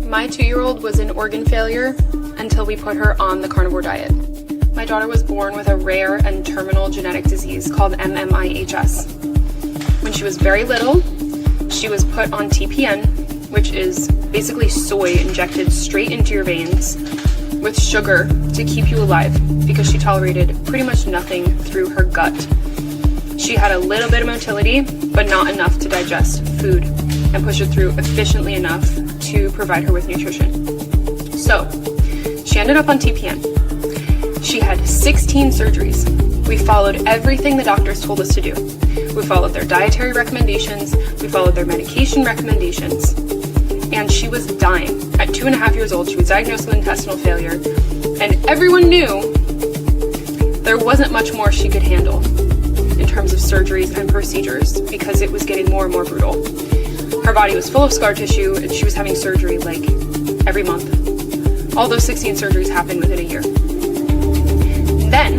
My 2-year-old was in organ failure until we put her on the carnivore diet. My daughter was born with a rare and terminal genetic disease called MMIHS. When she was very little, she was put on TPN, which is basically soy injected straight into your veins with sugar to keep you alive because she tolerated pretty much nothing through her gut. She had a little bit of motility, but not enough to digest food and push it through efficiently enough to provide her with nutrition. So she ended up on TPN. She had 16 surgeries. We followed everything the doctors told us to do. We followed their dietary recommendations, we followed their medication recommendations, and she was dying. At 2.5 years old, she was diagnosed with intestinal failure, and everyone knew there wasn't much more she could handle in terms of surgeries and procedures because it was getting more and more brutal. Her body was full of scar tissue, and she was having surgery like every month. All those 16 surgeries happened within a year. Then,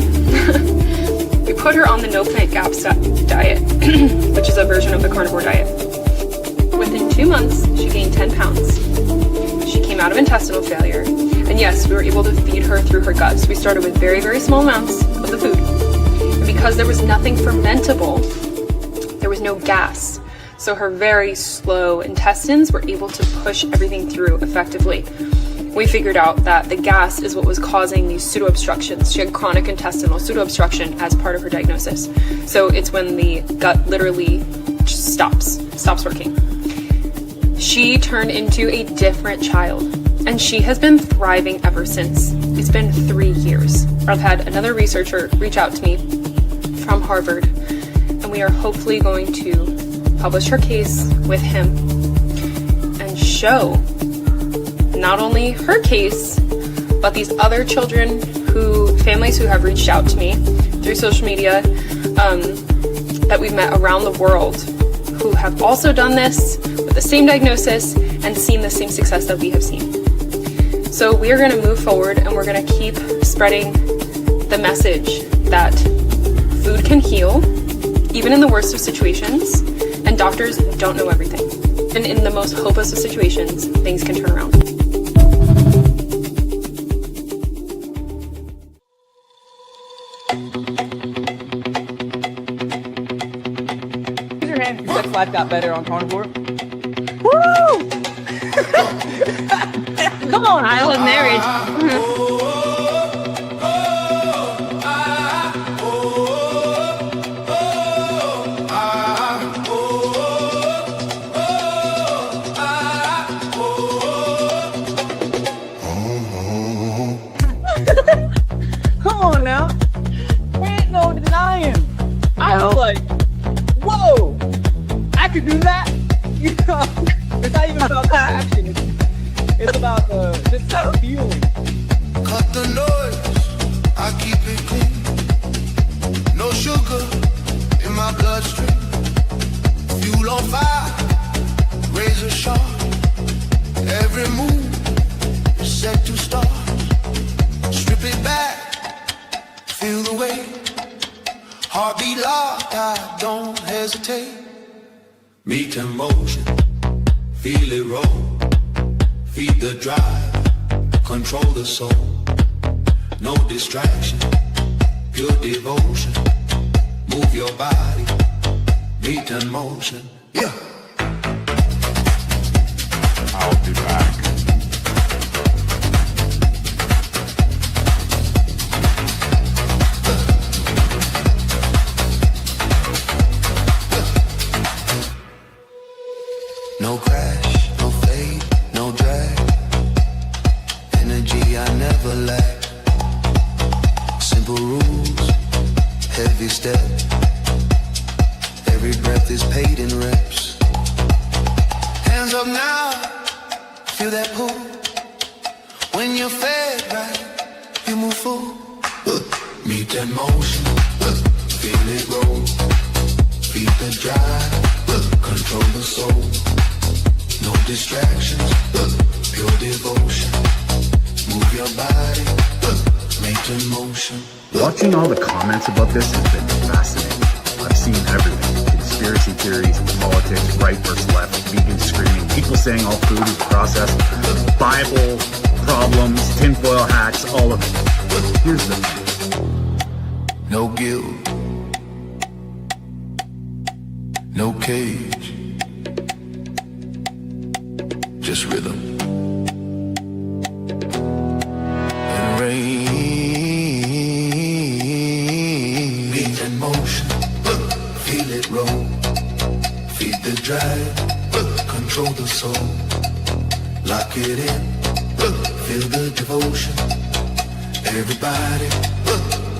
we put her on the no plant GAPS diet, which is a version of the carnivore diet. Within 2 months, she gained 10 pounds. She came out of intestinal failure, and yes, we were able to feed her through her gut. So we started with very, very small amounts of the food. And because there was nothing fermentable, there was no gas. So her very slow intestines were able to push everything through effectively. We figured out that the gas is what was causing these pseudo-obstructions. She had chronic intestinal pseudo-obstruction as part of her diagnosis. So it's when the gut literally just stops working. She turned into a different child, and she has been thriving ever since. It's been 3 years. I've had another researcher reach out to me from Harvard, and we are hopefully going to publish her case with him and show not only her case, but these other children families who have reached out to me through social media that we've met around the world who have also done this with the same diagnosis and seen the same success that we have seen. So we are going to move forward and we're going to keep spreading the message that food can heal, even in the worst of situations, and doctors don't know everything. And in the most hopeless of situations, things can turn around. Raise your hand if your sex life got better on Carnivore. Woo! Come on, Island Marriage. Come on now. There ain't no denying. I was like, whoa, I could do that. You know, it's not even about the action. It's about just that feeling. Cut the noise, I keep it clean. No sugar in my bloodstream. Fuel on fire, razor sharp. Every move is set to start. Strip it back, feel the weight. Heartbeat locked, I don't hesitate. Meet in motion, feel it roll. Feed the drive, control the soul. No distraction, pure devotion. Move your body, meet in motion. Yeah. I'll be back. No crash, no fade, no drag. Energy I never lack. Simple rules, heavy step. Every breath is paid in reps. Hands up now, feel that pull. When you're fed right, you move full. Meet that motion, feel it roll. Feed the drive, control the soul. No distractions, pure devotion. Move your body, make in motion. Watching all the comments about this has been fascinating. I've seen everything. It's conspiracy theories, politics, right versus left, vegan screaming, people saying all food is processed, Bible problems, tinfoil hats, all of it. Here's the thing. No guilt, no cage, just rhythm and rain. Beat in motion, feel it roll, feed the drive, control the soul, lock it in, feel the devotion. Everybody,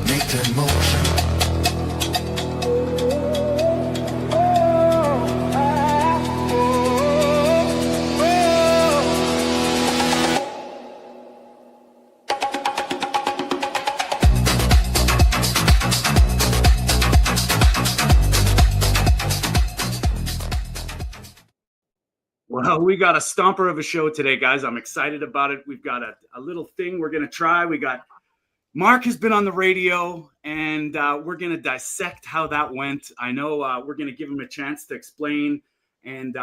make that motion. Well, we got a stomper of a show today, guys. I'm excited about it. We've got a little thing we're going to try. We got Mark has been on the radio, and we're going to dissect how that went. I know we're going to give him a chance to explain, and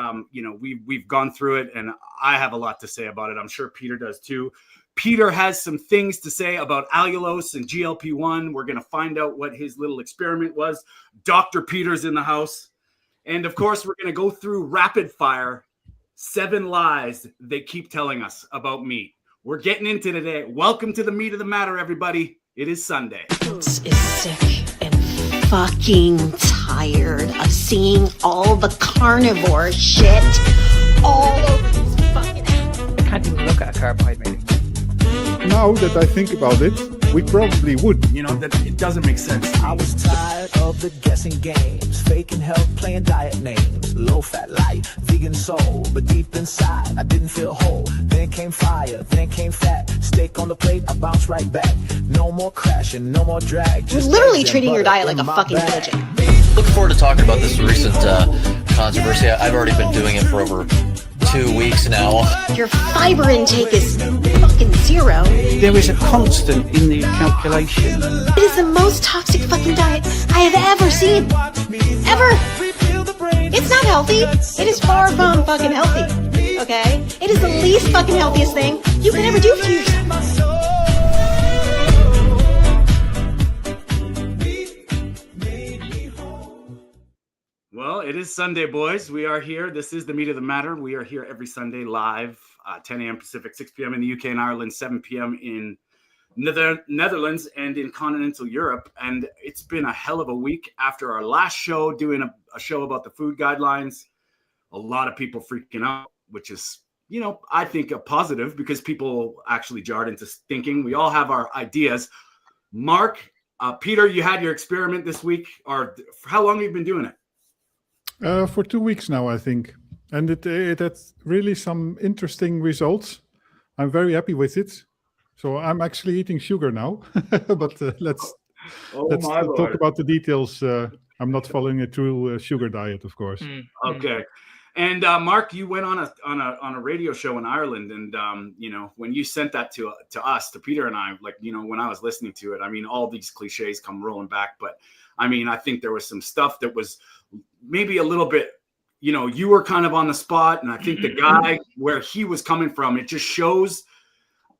we've gone through it, and I have a lot to say about it. I'm sure Peter does too. Peter has some things to say about allulose and GLP-1. We're going to find out what his little experiment was. Dr. Peter's in the house, and of course, we're going to go through rapid fire 7 lies they keep telling us about meat. We're getting into today. Welcome to the meat of the matter, everybody. It is Sunday. Is sick and fucking tired of seeing all the carnivore shit all over these fucking. I can't even look at a carbohydrate. Now that I think about it, we probably would. That it doesn't make sense. I was tired of the guessing games, faking health, playing diet names, low fat life, vegan soul, but deep inside I didn't feel whole. Then came fire, then came fat, steak on the plate, I bounced right back. No more crashing, no more drag. You're literally treating your diet like a fucking religion. Looking forward to talking about this recent controversy. I've already been doing it for over 2 weeks now. Your fiber intake is fucking zero. There is a constant in the calculation. It is the most toxic fucking diet I have ever seen. Ever. It's not healthy. It is far from fucking healthy. Okay? It is the least fucking healthiest thing you can ever do for yourself. Well, it is Sunday, boys. We are here. This is the meat of the matter. We are here every Sunday live, 10 a.m. Pacific, 6 p.m. in the UK and Ireland, 7 p.m. in Netherlands and in continental Europe. And it's been a hell of a week after our last show, doing a show about the food guidelines. A lot of people freaking out, which is, I think a positive because people actually jarred into thinking. We all have our ideas. Mark, Peter, you had your experiment this week, or how long have you been doing it? For 2 weeks now, I think. And it had really some interesting results. I'm very happy with it. So I'm actually eating sugar now. But let's talk about the details. I'm not following a true sugar diet, of course. Okay. And Mark, you went on a radio show in Ireland, and when you sent that to us, to Peter and I, when I was listening to it, I mean, all these cliches come rolling back, but I mean, I think there was some stuff that was maybe a little bit, you were kind of on the spot, and I think the guy where he was coming from, it just shows.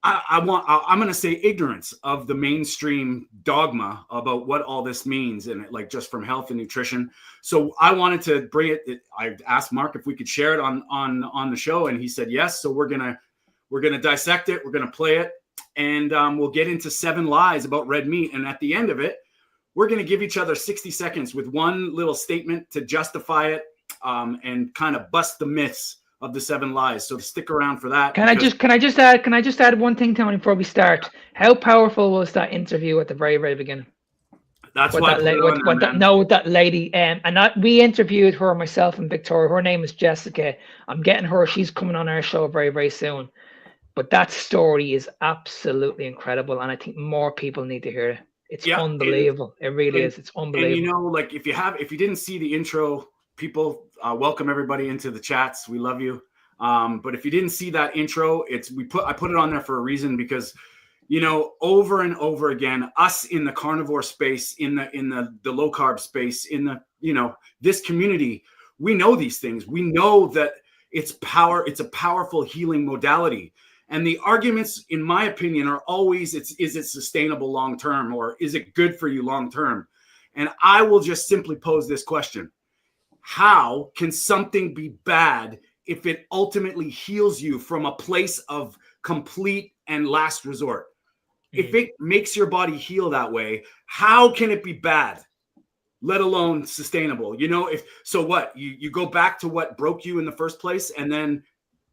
I'm going to say ignorance of the mainstream dogma about what all this means, and just from health and nutrition. So I wanted to bring it. I asked Mark if we could share it on the show, and he said yes. So we're gonna dissect it. We're gonna play it, and we'll get into 7 lies about red meat. And at the end of it, we're gonna give each other 60 seconds with one little statement to justify it, and kind of bust the myths of the 7 lies. So stick around for that. Can I just add one thing, Tony, before we start? How powerful was that interview at the very, very beginning? That's why that lady, we interviewed her, myself and Victoria. Her name is Jessica. I'm getting her. She's coming on our show very, very soon. But that story is absolutely incredible, and I think more people need to hear it. It's unbelievable. It really is. It's unbelievable. And if you didn't see the intro, people, welcome everybody into the chats. We love you. But if you didn't see that intro, I put it on there for a reason, because you know, over and over again, us in the carnivore space, in the low carb space, in the, you know, this community, we know these things. We know that it's a powerful healing modality. And the arguments, in my opinion, are always, is it sustainable long term, or is it good for you long term? And I will just simply pose this question. How can something be bad if it ultimately heals you from a place of complete and last resort? If it makes your body heal that way, how can it be bad, let alone sustainable? You know, if so, what you go back to what broke you in the first place and then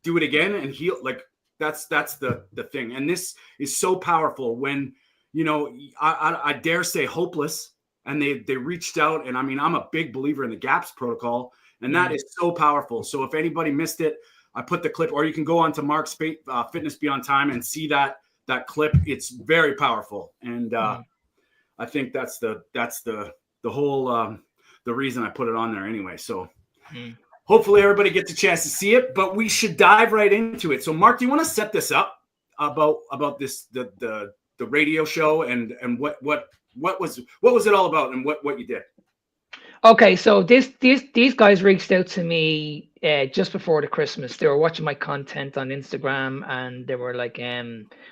do it again and heal? Like that's the thing. And this is so powerful when, you know, I dare say hopeless, and they reached out. And I mean, I'm a big believer in the GAPS protocol, and that is so powerful. So if anybody missed it, I put the clip, or you can go on to Mark's Fitness Beyond Time and see that clip. It's very powerful. And I think that's the whole, the reason I put it on there anyway. So hopefully everybody gets a chance to see it, but we should dive right into it. So Mark, do you want to set this up about this, the radio show and what was it all about and what you did? Okay, so these guys reached out to me just before the Christmas. They were watching my content on Instagram, and they were like,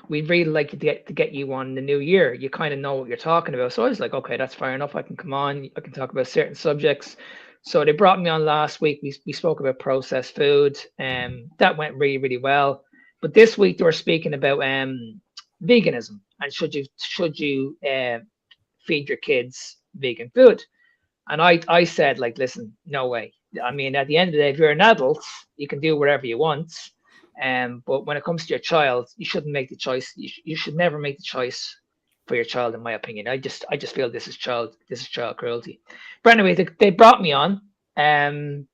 "We'd really like to get you on the new year. You kind of know what you're talking about." So I was like, "Okay, that's fair enough. I can come on. I can talk about certain subjects." So they brought me on last week. We spoke about processed food, and that went really, really well. But this week they were speaking about veganism, and should you feed your kids vegan food? And I said, like, listen, no way. I mean, at the end of the day, if you're an adult, you can do whatever you want. But when it comes to your child, you shouldn't make the choice. You should never make the choice for your child, in my opinion. I just feel this is child cruelty. But anyway, they brought me on, and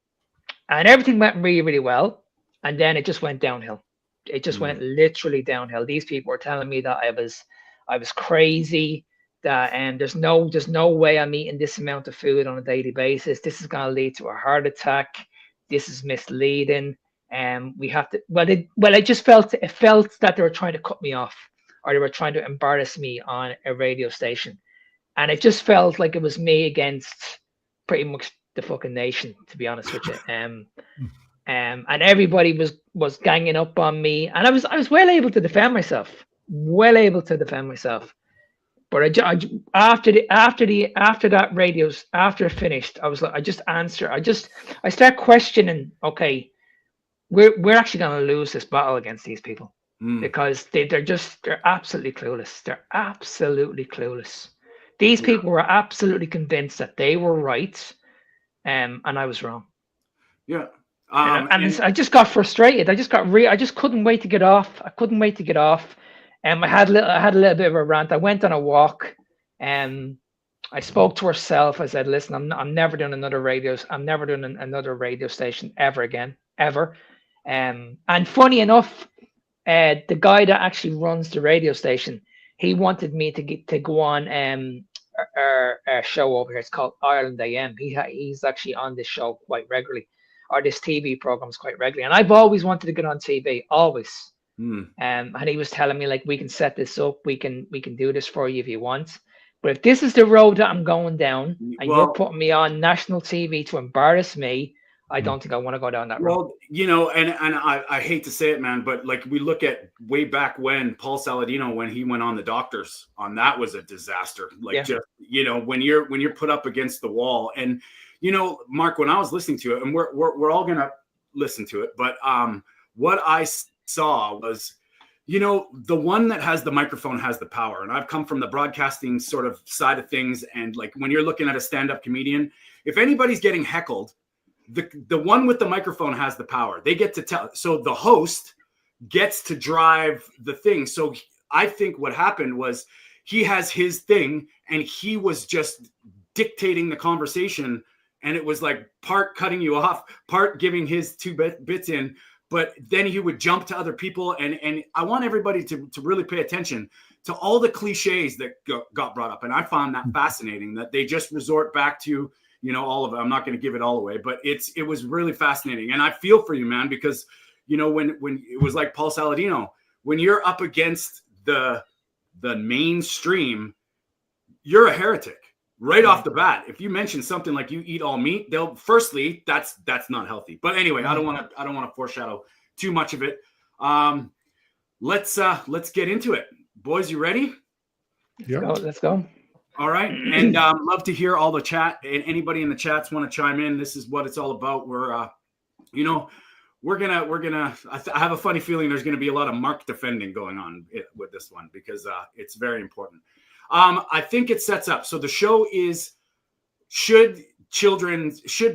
everything went really, really well. And then it just went downhill. It just went literally downhill. These people were telling me that I was crazy, that there's no way I'm eating this amount of food on a daily basis. This is going to lead to a heart attack. This is misleading. We have to. I just felt that they were trying to cut me off, or they were trying to embarrass me on a radio station, and it just felt like it was me against pretty much the fucking nation, to be honest with you. And everybody was ganging up on me, and I was well able to defend myself. But after it finished, I was like, I start questioning. Okay, we're actually going to lose this battle against these people because they're absolutely clueless. They're absolutely clueless. These people were absolutely convinced that they were right, and I was wrong. Yeah. I just got frustrated. I just couldn't wait to get off. I couldn't wait to get off. I had a little bit of a rant. I went on a walk, and I spoke to herself. I said, "Listen, I'm never doing another radio. I'm never doing another radio station ever again, ever." And funny enough, the guy that actually runs the radio station, he wanted me to go on our show over here. It's called Ireland AM. He's actually on this show quite regularly, or this TV programs quite regularly. And I've always wanted to get on TV, always. And he was telling me, like, we can set this up, we can do this for you if you want. But if this is the road that I'm going down, and you're putting me on national TV to embarrass me, I don't think I want to go down that road. Well, you know, and I hate to say it, man, but like we look at way back when Paul Saladino, when he went on the doctors, that was a disaster. Like, just, you know, when you're put up against the wall. And, you know, Mark, when I was listening to it, and we're all gonna listen to it, but what I saw was, you know, the one that has the microphone has the power. And I've come from the broadcasting sort of side of things. And like when you're looking at a stand-up comedian, if anybody's getting heckled, the one with the microphone has the power. They get to tell. So the host gets to drive the thing. So I think what happened was he has his thing and he was just dictating the conversation. And it was like part cutting you off, part giving his two bits in. But then he would jump to other people. And I want everybody to really pay attention to all the cliches that got brought up. And I found that fascinating, that they just resort back to, you know, all of it. I'm not going to give it all away, but it was really fascinating. And I feel for you, man, because, you know, when it was like Paul Saladino, when you're up against the the mainstream, you're a heretic right off the bat. If you mention something like you eat all meat, they'll firstly, that's not healthy. But anyway, I don't want to foreshadow too much of it. Let's get into it. Boys, you ready? Yeah. Let's go. All right. And love to hear all the chat. And anybody in the chats want to chime in. This is what it's all about. We're I have a funny feeling there's going to be a lot of Mark defending going on with this one because it's very important. I think it sets up. So the show is, should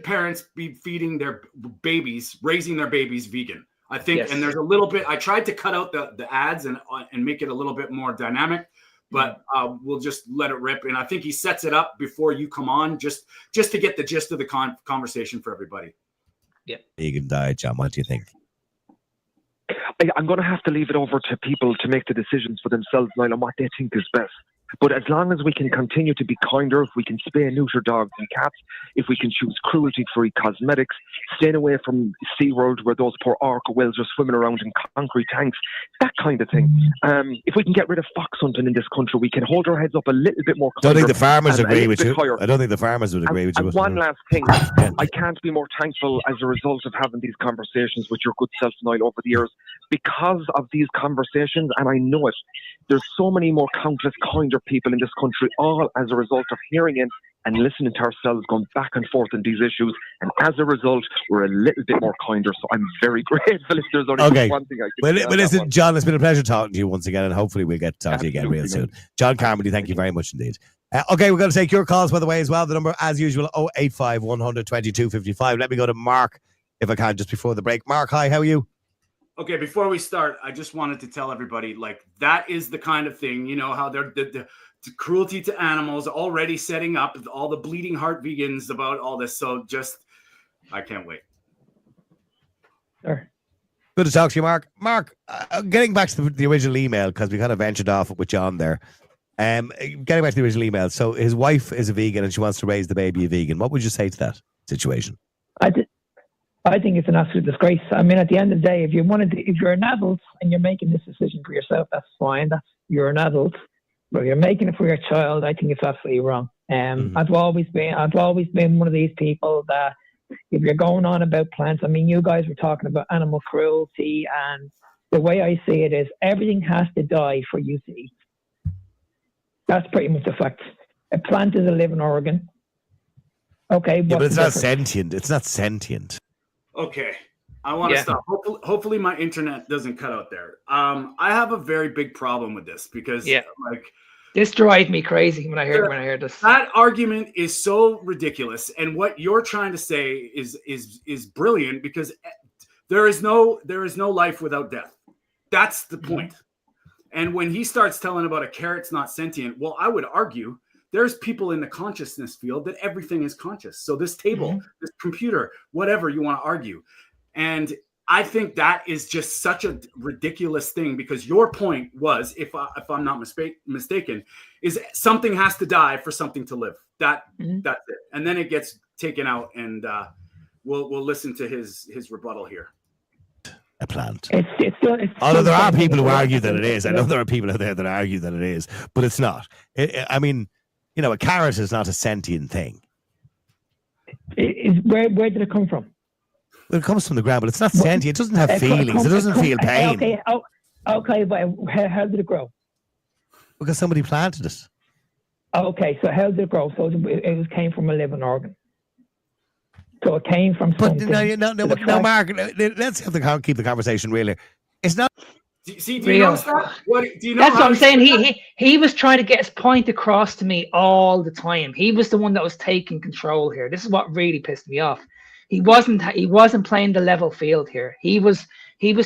parents be feeding their babies, raising their babies vegan? I think, yes. And there's a little bit, I tried to cut out the ads and make it a little bit more dynamic, but we'll just let it rip. And I think he sets it up before you come on, just to get the gist of the conversation for everybody. Yeah. Vegan diet, John, what do you think? I'm going to have to leave it over to people to make the decisions for themselves, Niall, on what they think is best. But as long as we can continue to be kinder, if we can spay and neuter dogs and cats, if we can choose cruelty-free cosmetics, staying away from SeaWorld where those poor orca whales are swimming around in concrete tanks, that kind of thing. If we can get rid of fox hunting in this country, we can hold our heads up a little bit more. I don't think the farmers agree with you. I don't think the farmers would agree with you. And one last thing, I can't be more thankful as a result of having these conversations with your good self, Niall, over the years. Because of these conversations, and I know it, there's so many more countless kinder people in this country, all as a result of hearing in and listening to ourselves going back and forth on these issues. And as a result, we're a little bit more kinder. So I'm very grateful if there's only one thing I can say. Well, listen, John, it's been a pleasure talking to you once again, and hopefully we'll get to talk to you again real soon. John Carmody, thank you very much indeed. Okay, we're going to take your calls, by the way, as well. The number, as usual, 085 100 2255. Let me go to Mark, if I can, just before the break. Mark, hi, how are you? Okay, before we start, I just wanted to tell everybody, like, that is the kind of thing, you know, how they're the cruelty to animals already setting up all the bleeding heart vegans about all this. So just, I can't wait. Sure. Good to talk to you, Mark. Mark, getting back to the original email, because we kind of ventured off with John there. Getting back to the original email. So his wife is a vegan and she wants to raise the baby a vegan. What would you say to that situation? I think it's an absolute disgrace. I mean, at the end of the day, if you're an adult and you're making this decision for yourself, that's fine. You're an adult. But if you're making it for your child, I think it's absolutely wrong. I've always been one of these people that if you're going on about plants, I mean, you guys were talking about animal cruelty, and the way I see it is everything has to die for you to eat. That's pretty much the fact. A plant is a living organ. Okay, yeah, but it's not sentient. It's not sentient. Okay, I want to stop. Hopefully my internet doesn't cut out there. I have a very big problem with this because like this drives me crazy when I hear this. That argument is so ridiculous, and what you're trying to say is brilliant because there is no life without death. That's the point. And when he starts telling about a carrot's not sentient, well, I would argue there's people in the consciousness field that everything is conscious. So this table, this computer, whatever you want to argue. And I think that is just such a ridiculous thing because your point was, if I'm not mistaken, is something has to die for something to live. That's it. And then it gets taken out, and we'll listen to his rebuttal here. A plant. Although there are people who argue that it is. I know there are people out there that argue that it is, but it's not. I mean, you know, a carrot is not a sentient thing. Where did it come from? Well, it comes from the ground, but it's not sentient. It doesn't have feelings. It doesn't feel pain. Okay, but how did it grow? Because somebody planted it. Okay, so how did it grow? So it came from a living organ. So it came from something. No, Mark. Let's keep the conversation real here. It's not. Do you know that? That's what I'm saying. He was trying to get his point across to me all the time. He was the one that was taking control here. This is what really pissed me off. He wasn't playing the level field here. He was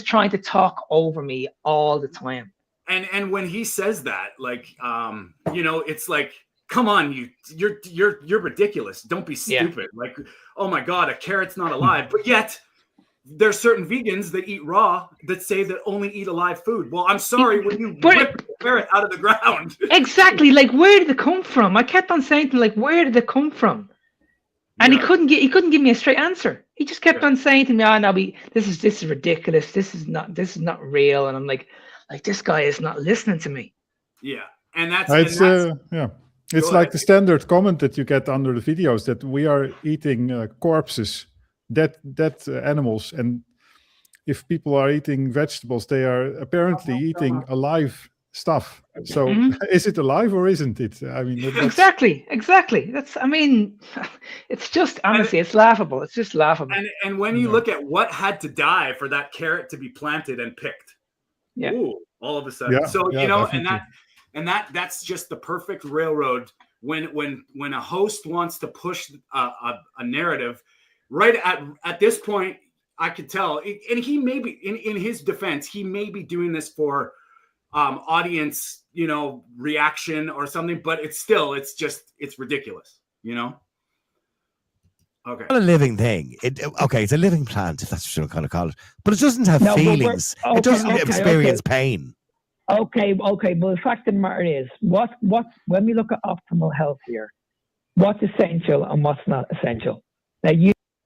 trying to talk over me all the time. And when he says that, like, it's like, come on, you're ridiculous. Don't be stupid. Yeah. Like, oh my God, a carrot's not alive. But yet there's certain vegans that eat raw that say that only eat alive food. Well, I'm sorry, when you rip a carrot out of the ground. Exactly. Like, where did it come from? I kept on saying, like, where did it come from? And he couldn't give me a straight answer. He just kept on saying to me, this is ridiculous. This is not real. And I'm like, this guy is not listening to me. Yeah, and that's It's It's Go like ahead. the standard comment that you get under the videos that we are eating corpses, dead animals, and if people are eating vegetables, they are apparently eating alive stuff. So is it alive or isn't it? I mean, Exactly. That's, I mean, it's just, honestly, it's laughable. It's just laughable. And when you look at what had to die for that carrot to be planted and picked, all of a sudden. Yeah, So, yeah, you know, definitely. and that's just the perfect railroad when a host wants to push a narrative right at this point. I could tell, and he may be in his defense, he may be doing this for audience, you know, reaction or something, but it's ridiculous, you know. Okay, not a living thing. It's a living plant, if that's what you kind of call it, but it doesn't have feelings. It doesn't experience pain. Okay. But the fact of the matter is, what when we look at optimal health here, what's essential and what's not essential. Now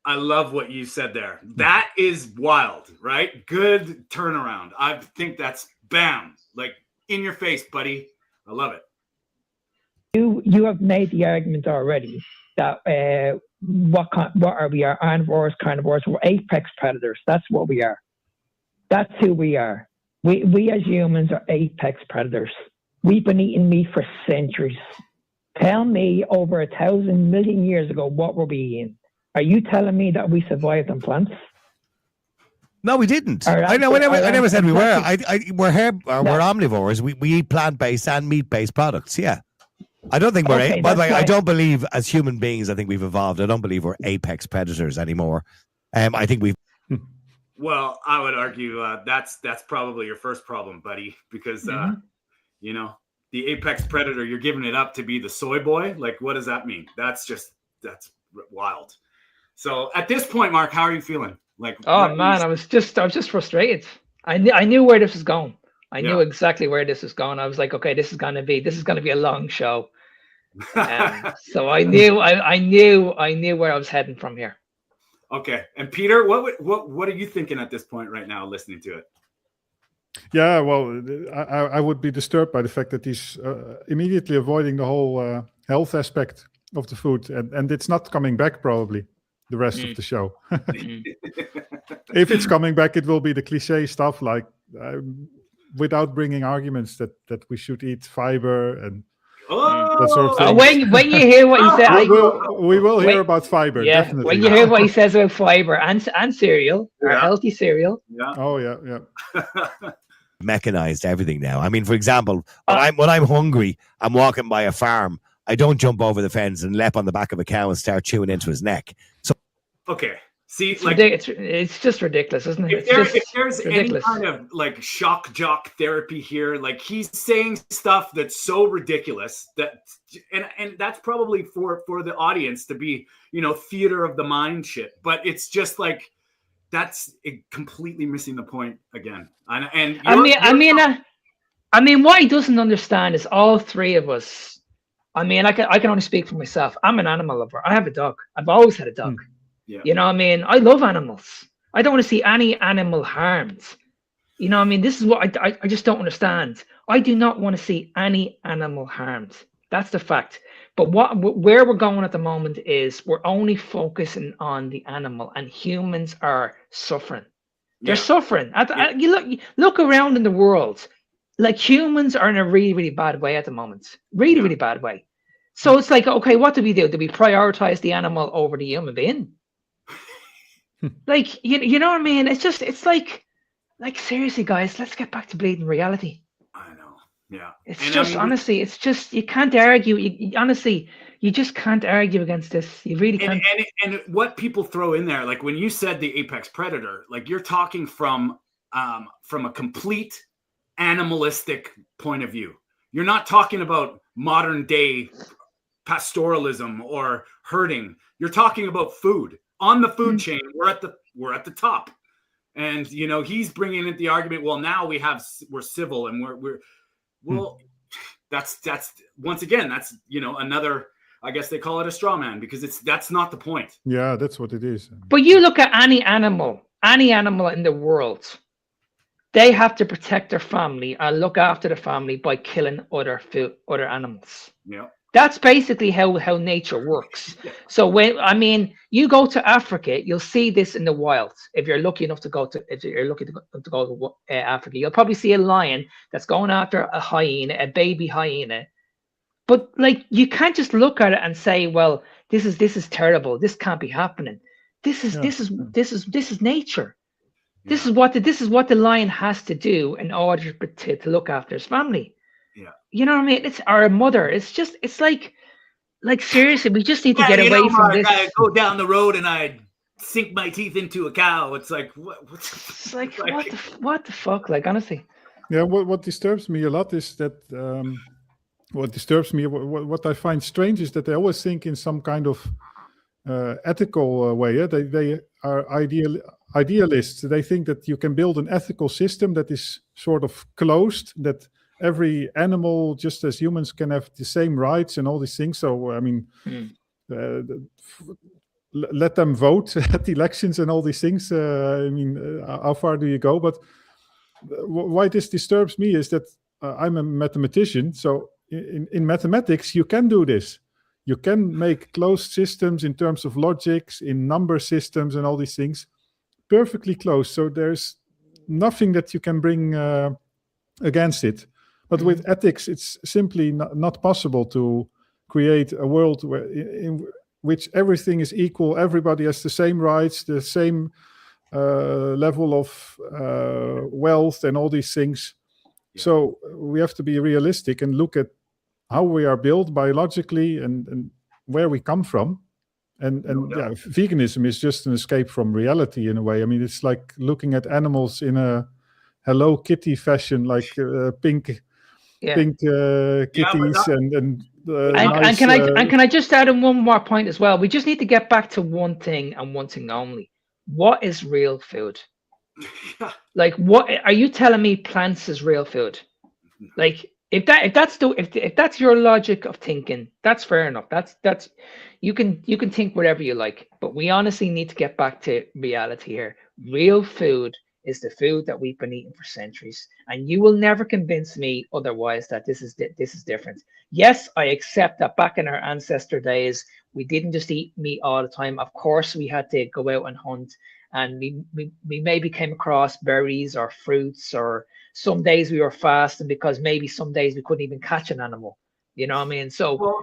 I love what you said there. That is wild, right? Good turnaround. I think that's bam, like in your face, buddy. I love it. You have made the argument already that what are we? Are omnivores, carnivores? We're apex predators. That's what we are. That's who we are. We as humans are apex predators. We've been eating meat for centuries. Tell me, over 1,000 million years ago, what were we eating? Are you telling me that we survived on plants? No, we didn't. I never said we were. We're omnivores. We eat plant-based and meat-based products. Yeah. I don't think we're. By the way, I don't believe as human beings. I think we've evolved. I don't believe we're apex predators anymore. I think we've. Well, I would argue that's probably your first problem, buddy, because you know, the apex predator, you're giving it up to be the soy boy. Like, what does that mean? That's wild. So at this point, Mark, how are you feeling? Like, oh man, I was just frustrated. I knew where this was going. I knew exactly where this was going. I was like, okay, this is gonna be a long show. So I knew where I was heading from here. Okay, and Peter, what are you thinking at this point right now, listening to it? Yeah, well, I would be disturbed by the fact that he's immediately avoiding the whole health aspect of the food, and it's not coming back probably the rest of the show. If it's coming back, it will be the cliche stuff like without bringing arguments that we should eat fiber and that sort of thing. When you hear what he said, we will hear about fiber. Yeah, definitely. when you hear what he says about fiber and cereal, or healthy cereal. Yeah. Oh yeah. Mechanized everything now. I mean, for example, when I'm hungry, I'm walking by a farm. I don't jump over the fence and leap on the back of a cow and start chewing into his neck. So, okay, see, it's just ridiculous, isn't it? If there's any kind of like shock jock therapy here, like he's saying stuff that's so ridiculous that, and that's probably for the audience to be, you know, theater of the mind shit. But it's just like that's completely missing the point again. And I mean, what he doesn't understand is all three of us. I mean, I can only speak for myself. I'm an animal lover. I have a dog. I've always had a dog. Yeah. You know what I mean? I love animals. I don't want to see any animal harmed. You know what I mean? This is what I just don't understand. I do not want to see any animal harmed. That's the fact. But where we're going at the moment is we're only focusing on the animal, and humans are suffering. They're suffering. You look around in the world. Like, humans are in a really, really bad way at the moment. Really, really bad way. So it's like, okay, what do we do? Do we prioritize the animal over the human being? Like, you know what I mean? It's like seriously, guys, let's get back to bleeding reality. I know. Yeah. Honestly, it's just, you can't argue. You just can't argue against this. You really can't. And what people throw in there, like when you said the apex predator, like you're talking from a complete animalistic point of view. You're not talking about modern day pastoralism or herding. You're talking about food. On the food chain, we're at the top. And you know, he's bringing in the argument, well, now we're civil and we're that's once again, that's, you know, another, I guess they call it a straw man, because that's not the point. Yeah, that's what it is. But you look at any animal in the world, they have to protect their family and look after the family by killing other animals. Yeah. That's basically how nature works. So you go to Africa, you'll see this in the wild. If you're lucky enough to go to Africa, you'll probably see a lion that's going after a hyena, a baby hyena. But like, you can't just look at it and say, well, this is terrible. This can't be happening. This is nature. Yeah. This is what the lion has to do in order to look after his family. Yeah. You know what I mean? It's our mother. It's like seriously, we just need to get away from this. I go down the road and I sink my teeth into a cow. It's like it's like what the fuck? Like, honestly. Yeah. What disturbs me a lot is that what I find strange is that they always think in some kind of ethical way. Yeah? They are idealists. They think that you can build an ethical system that is sort of closed, that every animal, just as humans, can have the same rights and all these things. So, I mean, let them vote at elections and all these things. How far do you go? But why this disturbs me is that I'm a mathematician. So in mathematics, you can do this. You can make closed systems in terms of logics, in number systems and all these things, perfectly closed. So there's nothing that you can bring against it. But with ethics, it's simply not possible to create a world in which everything is equal. Everybody has the same rights, the same level of wealth and all these things. Yeah. So we have to be realistic and look at how we are built biologically and where we come from. And veganism is just an escape from reality in a way. I mean, it's like looking at animals in a Hello Kitty fashion, like pink kitties and can I just add in one more point as well? We just need to get back to one thing and one thing only. What is real food? Like, what are you telling me? Plants is real food? Like, if that's your logic of thinking, that's fair enough. That's you can think whatever you like, but we honestly need to get back to reality here. Real food is the food that we've been eating for centuries, and you will never convince me otherwise that this is different. Yes, I accept that back in our ancestor days, we didn't just eat meat all the time. Of course, we had to go out and hunt, and we maybe came across berries or fruits, or some days we were fasting because maybe some days we couldn't even catch an animal. You know what I mean? So,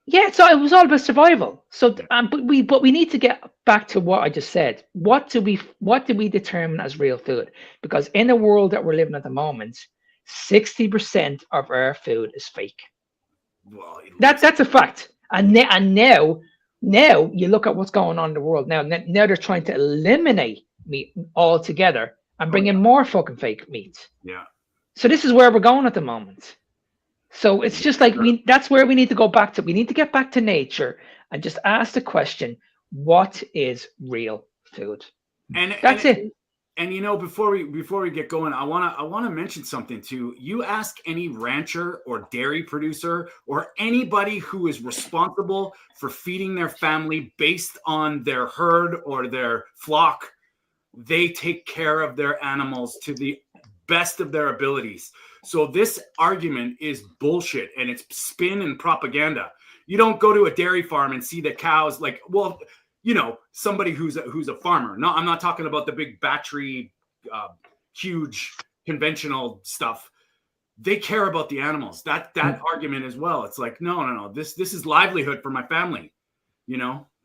yeah, so it was all about survival. So, but we need to get back to what I just said. What do we determine as real food? Because in the world that we're living at the moment, 60% of our food is fake. Well, that's a fact. And now you look at what's going on in the world now. Now they're trying to eliminate meat altogether and bring in more fucking fake meat. Yeah. So this is where we're going at the moment. So it's just like that's where we need to go back to. We need to get back to nature and just ask the question, what is real food? And that's it. And before we get going, I wanna mention something too. You ask any rancher or dairy producer or anybody who is responsible for feeding their family based on their herd or their flock, they take care of their animals to the best of their abilities. So this argument is bullshit, and it's spin and propaganda. You don't go to a dairy farm and see the cows like, well, somebody who's a farmer. No, I'm not talking about the big battery, huge conventional stuff. They care about the animals. That argument as well. It's like, no. This is livelihood for my family,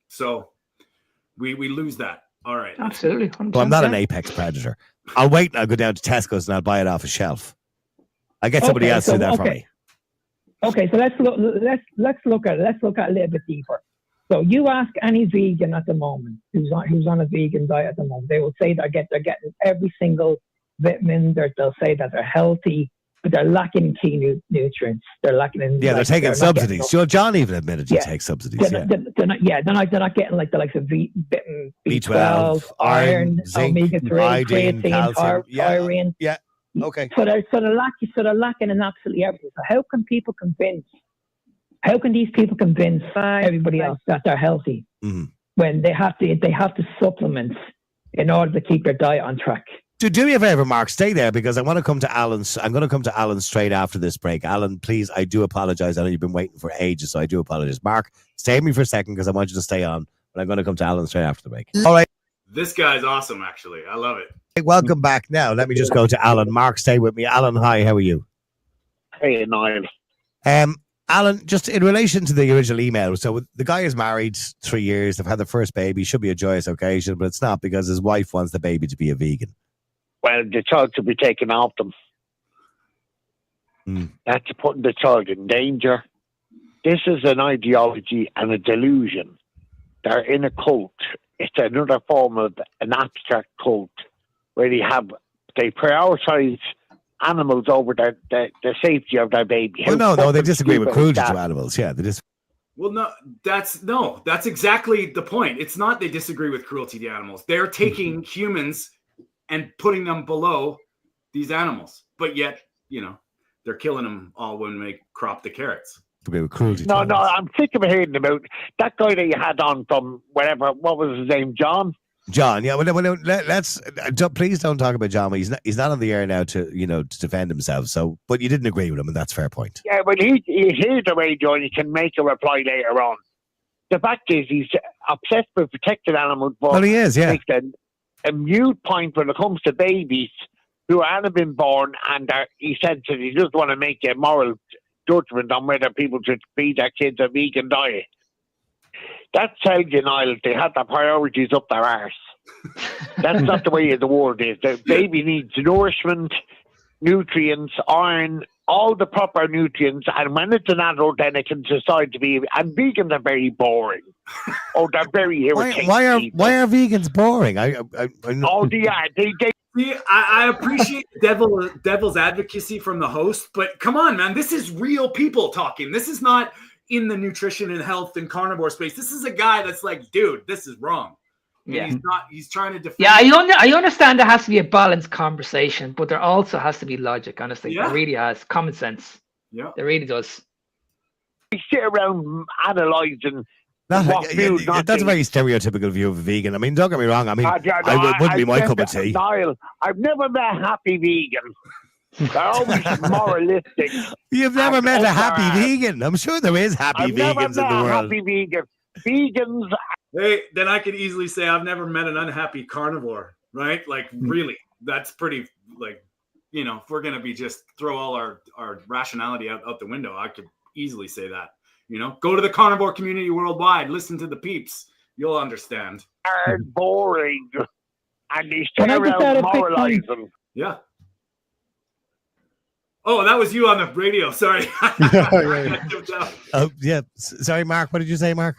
So we lose that. All right. Absolutely. Well, I'm not an apex predator. I'll wait and I'll go down to Tesco's and I'll buy it off a shelf. I get somebody else to do that for me. Okay, so let's look at it a little bit deeper. So you ask any vegan at the moment who's on a vegan diet at the moment, they will say they're getting every single vitamin. They'll say that they're healthy, but they're lacking key nutrients. They're lacking in. Yeah, they're taking subsidies. John even admitted he takes subsidies. They're not getting like the likes of vitamin B12, iron, zinc, omega-3, iodine, creatine, calcium. taurine. Okay. So they're lacking in absolutely everything. So how can these people convince everybody else that they're healthy when they have to supplement in order to keep your diet on track. Do me a favor, Mark. Stay there because I want to come to Alan's. I'm going to come to Alan straight after this break. Alan, please, I do apologize. I know you've been waiting for ages, so I do apologize. Mark, stay with me for a second because I want you to stay on. But I'm going to come to Alan straight after the break. All right. This guy's awesome, actually. I love it. Hey, welcome back. Now, let me just go to Alan. Mark, stay with me. Alan, hi. How are you? Hey, Niall. Alan, just in relation to the original email, so the guy is married 3 years. They've had their first baby. Should be a joyous occasion, but it's not because his wife wants the baby to be a vegan. Well, the child should be taken off them. That's putting the child in danger. This is an ideology and a delusion. They're in a cult. It's another form of an abstract cult where they prioritize animals over the safety of their baby. Well, no, they disagree with cruelty to animals. Yeah, they just. Well, that's exactly the point. It's not they disagree with cruelty to animals. They're taking humans and putting them below these animals, but yet, they're killing them all when they crop the carrots. With cruelty. No, I'm sick of hearing about that guy that you had on from whatever. What was his name? John. Yeah. Well, let's please don't talk about John. He's not on the air now to defend himself. So, but you didn't agree with him, and that's a fair point. Yeah, well, he hears the radio and he can make a reply later on. The fact is, he's obsessed with protected animals. Well, he is. Yeah. A mute point when it comes to babies who haven't been born, and he said that he just want to make a moral judgment on whether people should feed their kids a vegan diet. That tells you, Niall, they have their priorities up their arse. That's not the way the world is. The baby needs nourishment, nutrients, iron, all the proper nutrients, and when it's an adult, then it can decide to be. And vegans are very boring. They're very irritating. Why are vegans boring? I appreciate devil's advocacy from the host, but come on, man, this is real people talking. This is not in the nutrition and health and carnivore space. This is a guy that's like, dude, this is wrong. Yeah. He's trying to defend. Yeah, I understand there has to be a balanced conversation, but there also has to be logic, honestly. Yeah. There really has common sense. Yeah. There really does. We sit around analysing. That's a very stereotypical view of a vegan. I mean, don't get me wrong. I mean, wouldn't be my cup of tea. Niall, I've never met a happy vegan. They're always moralistic. You've never met a happy vegan? I'm sure there is happy vegans in the world. Happy vegan. Vegans. Hey, then I could easily say I've never met an unhappy carnivore, right? Like, really, that's pretty, if we're going to be just throw all our rationality out the window, I could easily say that. Go to the carnivore community worldwide, listen to the peeps. You'll understand. Boring. And they sit around moralizing. Yeah. Oh, that was you on the radio. Sorry. Yeah. Sorry, Mark. What did you say, Mark?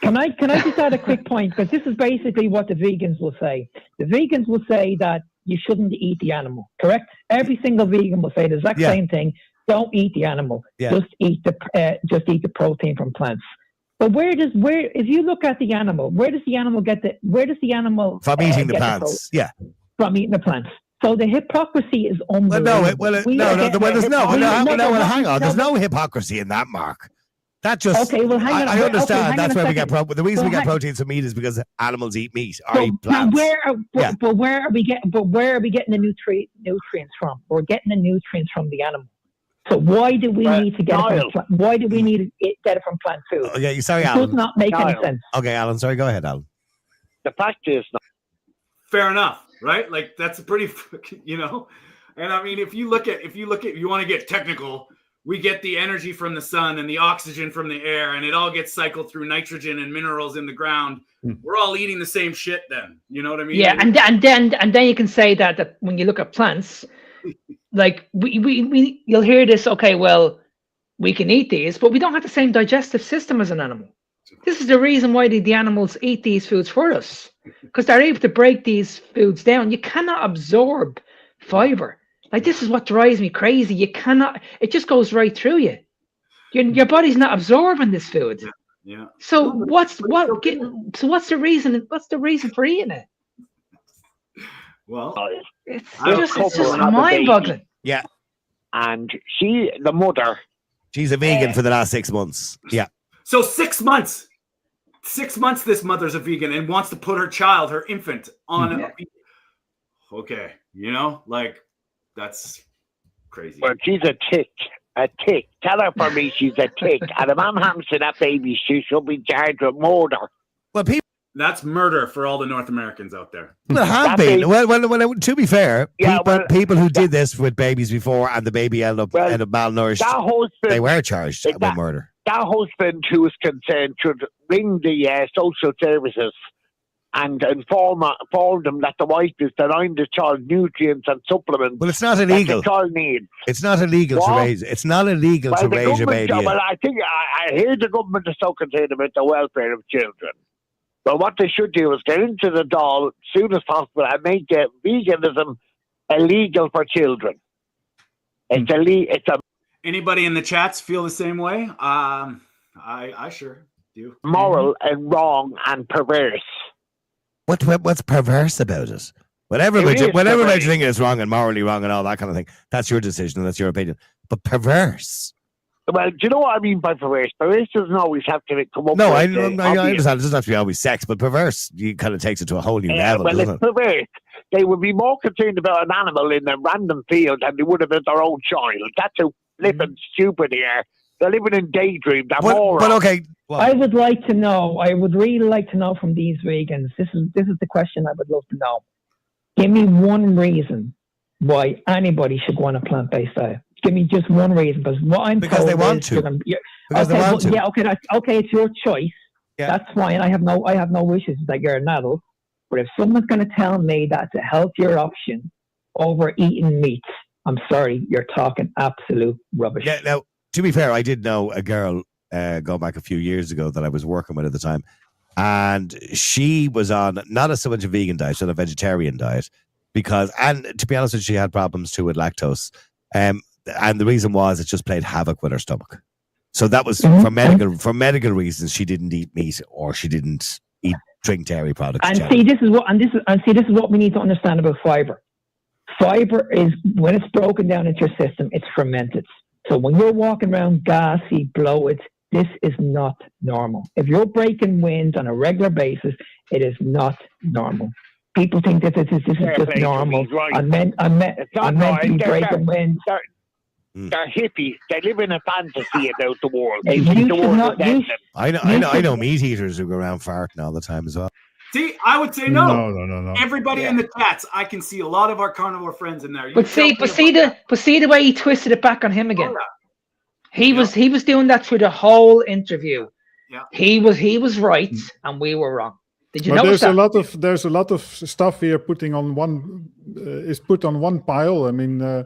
Can I just add a quick point? Because this is basically what the vegans will say. The vegans will say that you shouldn't eat the animal, correct? Every single vegan will say the exact same thing. Don't eat the animal. Yeah. Just eat the protein from plants. But if you look at the animal, where does the animal from eating the plants? From eating the plants. So the hypocrisy is unbelievable. Hang on. There's no hypocrisy in that, Mark. That just okay. Well, hang on. I understand. Okay, that's where we get the reason we get proteins from meat is because animals eat meat or eat plants. But where are we getting the nutrients from? We're getting the nutrients from the animal. So why do we need to get it from why do we need to get it from plant food? Okay, sorry, it Alan. Does not make any sense. Okay, Alan. Sorry, go ahead, Alan. The fact is, fair enough, right? Like that's a pretty, And I mean, if you want to get technical, we get the energy from the sun and the oxygen from the air, and it all gets cycled through nitrogen and minerals in the ground. We're all eating the same shit, then. You know what I mean? Yeah, and then you can say that when you look at plants. Like you'll hear this. Okay, well, we can eat these, but we don't have the same digestive system as an animal. This is the reason why the animals eat these foods for us, because they're able to break these foods down. You cannot absorb fiber. Like this is what drives me crazy. You cannot. It just goes right through you. Your body's not absorbing this food. Yeah. So what's the reason? What's the reason for eating it? Well, it's just mind-boggling. Yeah. And the mother, she's a vegan for the last 6 months. Yeah. So 6 months 6 months this mother's a vegan and wants to put her infant on a okay, like that's crazy. Well, she's a tick. Tell her for me she's a tick. And if I'm happens to that baby, she should be charged with murder. Well, that's murder for all the North Americans out there. Well, it have been. Well, to be fair, people who did this with babies before and the baby ended up malnourished, they were charged with murder. That husband who is concerned should ring the social services and inform them that the wife is denying the child nutrients and supplements. Well, it's not illegal. The child needs. It's not illegal to raise. It's not illegal to raise your baby. Well, I think I hear the government is so concerned about the welfare of children. But what they should do is get into the doll as soon as possible and make veganism illegal for children. It's a Anybody in the chats feel the same way? I sure do. Moral and wrong and perverse. What's perverse about it? Whatever makes you think it's wrong and morally wrong and all that kind of thing, that's your decision and that's your opinion. But perverse. Well, do you know what I mean by perverse? Perverse doesn't always have to come up. No, I understand. It doesn't have to be always sex, but perverse, you kind of takes it to a whole new level. Well, it's perverse. They would be more concerned about an animal in a random field than they would about their own child. That's how flipping stupid they are. They're living in daydream. They're morons. But okay. Well, I would like to know. I would really like to know from these vegans. This is the question I would love to know. Give me one reason why anybody should go on a plant-based diet. Give me just one reason, because they want to. Because they want to. Yeah, okay, it's your choice. Yeah. That's fine. I have no wishes that you're an adult. But if someone's going to tell me that's a healthier option over eating meat, I'm sorry, you're talking absolute rubbish. Yeah. Now, to be fair, I did know a girl go back a few years ago that I was working with at the time, and she was on not so much a vegan diet, but a vegetarian diet, and to be honest with you, she had problems too with lactose. And the reason was it just played havoc with her stomach. So that was for medical reasons. She didn't eat meat or she didn't drink dairy products. And see, this is what we need to understand about fiber. Fiber is, when it's broken down into your system, it's fermented. So when you're walking around gassy, bloated, this is not normal. If you're breaking wind on a regular basis, it is not normal. People think that this is just normal. Right. I'm meant to be breaking wind. They're hippies. They live in a fantasy about the world. I know meat eaters who go around farting all the time as well. See, I would say no. No. Everybody in the chats, I can see a lot of our carnivore friends in there. But see the way he twisted it back on him again. Oh, yeah. He was doing that through the whole interview. Yeah. He was right and we were wrong. Did you notice that? There's a lot of stuff here put on one pile. I mean,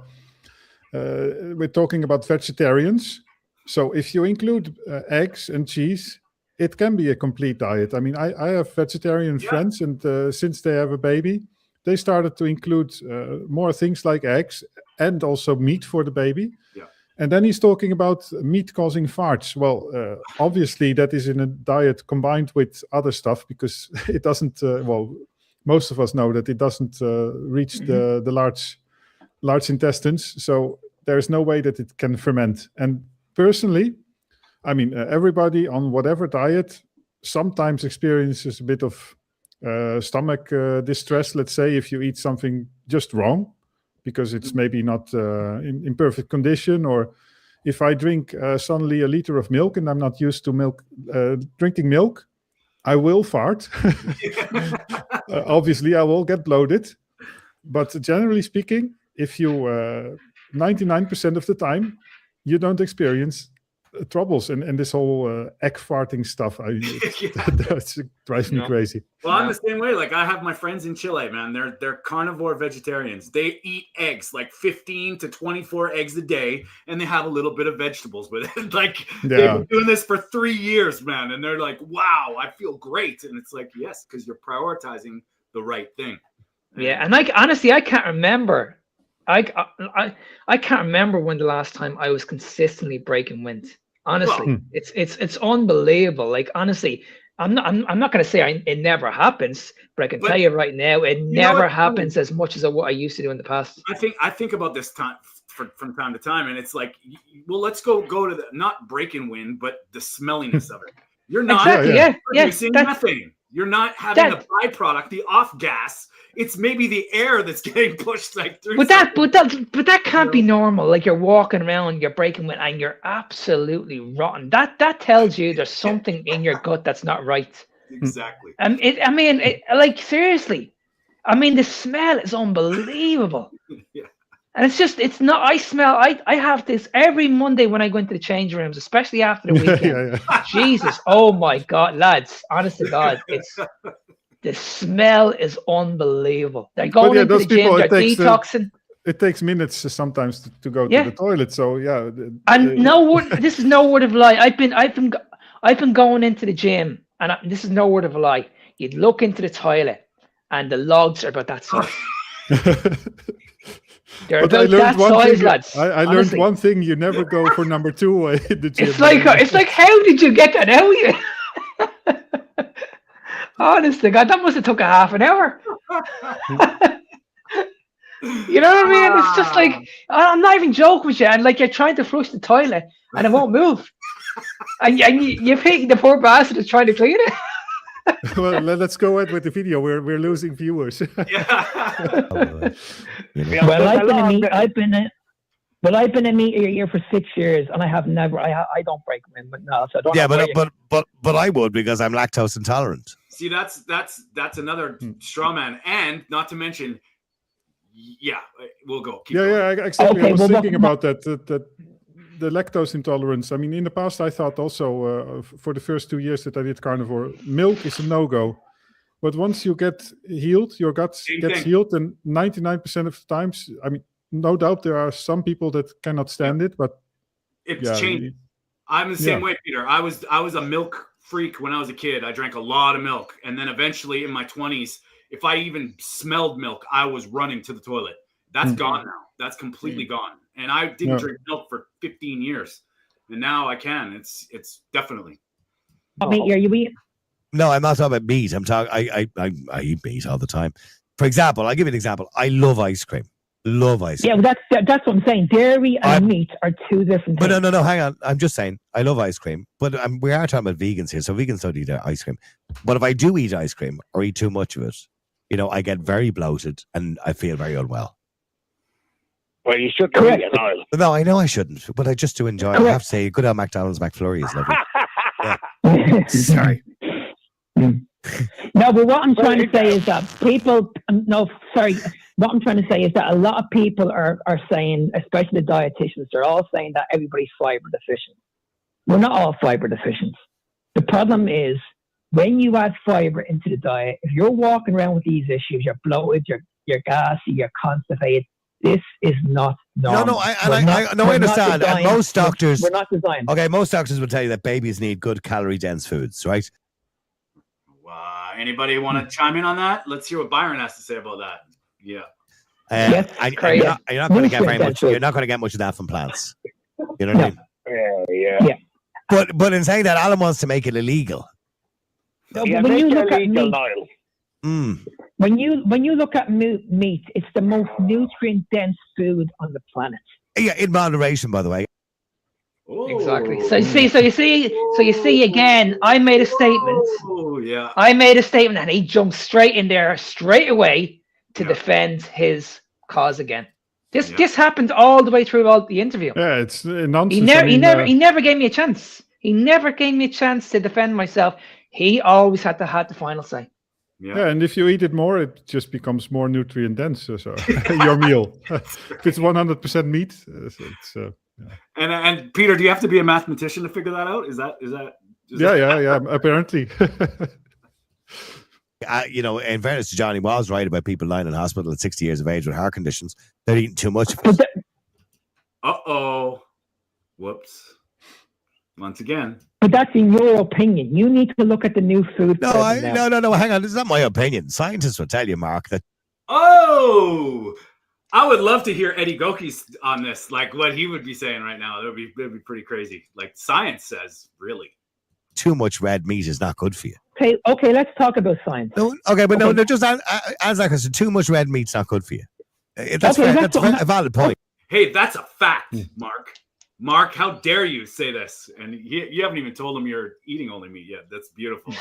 we're talking about vegetarians. So if you include eggs and cheese, it can be a complete diet. I mean, I have vegetarian friends, and since they have a baby, they started to include more things like eggs and also meat for the baby. Yeah. And then he's talking about meat causing farts. Well, obviously that is in a diet combined with other stuff, because it doesn't, most of us know that it doesn't reach the large intestines. So there's no way that it can ferment. And personally, I mean, everybody on whatever diet sometimes experiences a bit of stomach distress, let's say, if you eat something just wrong, because it's maybe not in perfect condition, or if I drink suddenly a liter of milk and I'm not used to drinking milk, I will fart. Obviously, I will get bloated. But generally speaking, if you 99% of the time, you don't experience troubles, and this whole egg farting stuff, that drives me crazy. Well, I'm the same way. Like, I have my friends in Chile, man. They're carnivore vegetarians. They eat eggs, like 15 to 24 eggs a day, and they have a little bit of vegetables with it. Like, they've been doing this for 3 years, man, and they're like, "Wow, I feel great." And it's like, yes, because you're prioritizing the right thing. Yeah, and like, honestly, I can't remember. I can't remember when the last time I was consistently breaking wind. Honestly, it's unbelievable. Like, honestly, I'm not going to say it never happens, but I can tell you right now, it never happens as much as what I used to do in the past. I think about this time from time to time, and it's like, well, let's go to the not breaking wind, but the smelliness of it. You're not producing methane. You're not having a byproduct, the off gas. It's maybe the air that's getting pushed like through. But that can't be normal. Like you're walking around, you're breaking wind, and you're absolutely rotten. That tells you there's something in your gut that's not right. Exactly. Like seriously, I mean the smell is unbelievable. Yeah. And it's not. I have this every Monday when I go into the change rooms, especially after the weekend. Jesus, oh my God, lads! Honest to God, the smell is unbelievable. They're going into the gym, they're detoxing. It takes minutes sometimes to go to the toilet. So yeah. And this is no word of lie. I've been going into the gym, and this is no word of a lie. You'd look into the toilet, and the logs are about that size. They're about that size, lads. I learned one thing: you never go for number 2 in the gym. It's like how did you get that out? Honestly, God, that must have took a half an hour. You know what I mean? It's just like, I'm not even joking with you. And like, you're trying to flush the toilet and it won't move. And you think the poor bastard is trying to clean it. Well, let's go ahead with the video. We're losing viewers. Well, I've been a meat eater here for 6 years, and I have never. I don't break wind, but no. So I don't. But I would because I'm lactose intolerant. See, that's another straw man, and not to mention, we'll go. Exactly. I was thinking about that the lactose intolerance. I mean, in the past, I thought also for the first 2 years that I did carnivore, milk is a no-go. But once you get healed, your gut gets healed, and 99% of the times, I mean, no doubt there are some people that cannot stand it, but it's changed. I'm the same way, Peter. I was a milk freak when I was a kid. I drank a lot of milk, and then eventually in my 20s, if I even smelled milk, I was running to the toilet. That's gone now. That's completely gone. And I didn't drink milk for 15 years, and now I can. It's definitely. What meat are you eating? No, I'm not talking about meat. I'm talking. I eat meat all the time. For example, I'll give you an example. I love ice cream. Love ice cream. Yeah, that's what I'm saying. Dairy and meat are two different things. But no, hang on. I'm just saying I love ice cream, but we are talking about vegans here, so vegans don't eat ice cream. But if I do eat ice cream or eat too much of it, I get very bloated and I feel very unwell. Well, you shouldn't eat it, Niall. No, I know I shouldn't, but I just do enjoy it. I have to say, good old McDonald's McFlurry is lovely. Sorry. No, but what I'm trying to say is that people. What I'm trying to say is that a lot of people are saying, especially the dietitians, they're all saying that everybody's fiber deficient. We're not all fiber deficient. The problem is when you add fiber into the diet, if you're walking around with these issues, you're bloated, you're gassy, you're constipated. This is not normal. I understand. And most doctors, we're not designed. Okay, most doctors will tell you that babies need good calorie-dense foods, right? Anybody want to chime in on that? Let's hear what Byron has to say about that. Yeah. You're not going to get very much. You're not going to get much of that from plants. You know what I mean? Yeah. But in saying that, Alan wants to make it illegal. When you look at meat, when you look at meat, it's the most nutrient dense food on the planet. Yeah, in moderation, by the way. Exactly. So you see again, I made a statement. Oh yeah. I made a statement and he jumped straight in there straight away to defend his cause again. This happened all the way through all the interview. Yeah, it's nonsense. He never gave me a chance. He never gave me a chance to defend myself. He always had the final say. Yeah, and if you eat it more, it just becomes more nutrient dense. So your meal, if it's 100% meat, it's. And Peter, do you have to be a mathematician to figure that out? Is that? Yeah. Apparently. In fairness to John, he was right about people lying in hospital at 60 years of age with heart conditions. They're eating too much. Whoops. Once again. But that's in your opinion. You need to look at the new food. No. Hang on. This is not my opinion. Scientists will tell you, Mark, that. I would love to hear Eddie Goki's on this, like what he would be saying right now. That'd be pretty crazy. Like science says, really. Too much red meat is not good for you. Okay, let's talk about science. No, just as like I said, too much red meat's not good for you. That's a valid point. Hey, that's a fact, Mark. Mark, how dare you say this? And you haven't even told him you're eating only meat yet. That's beautiful.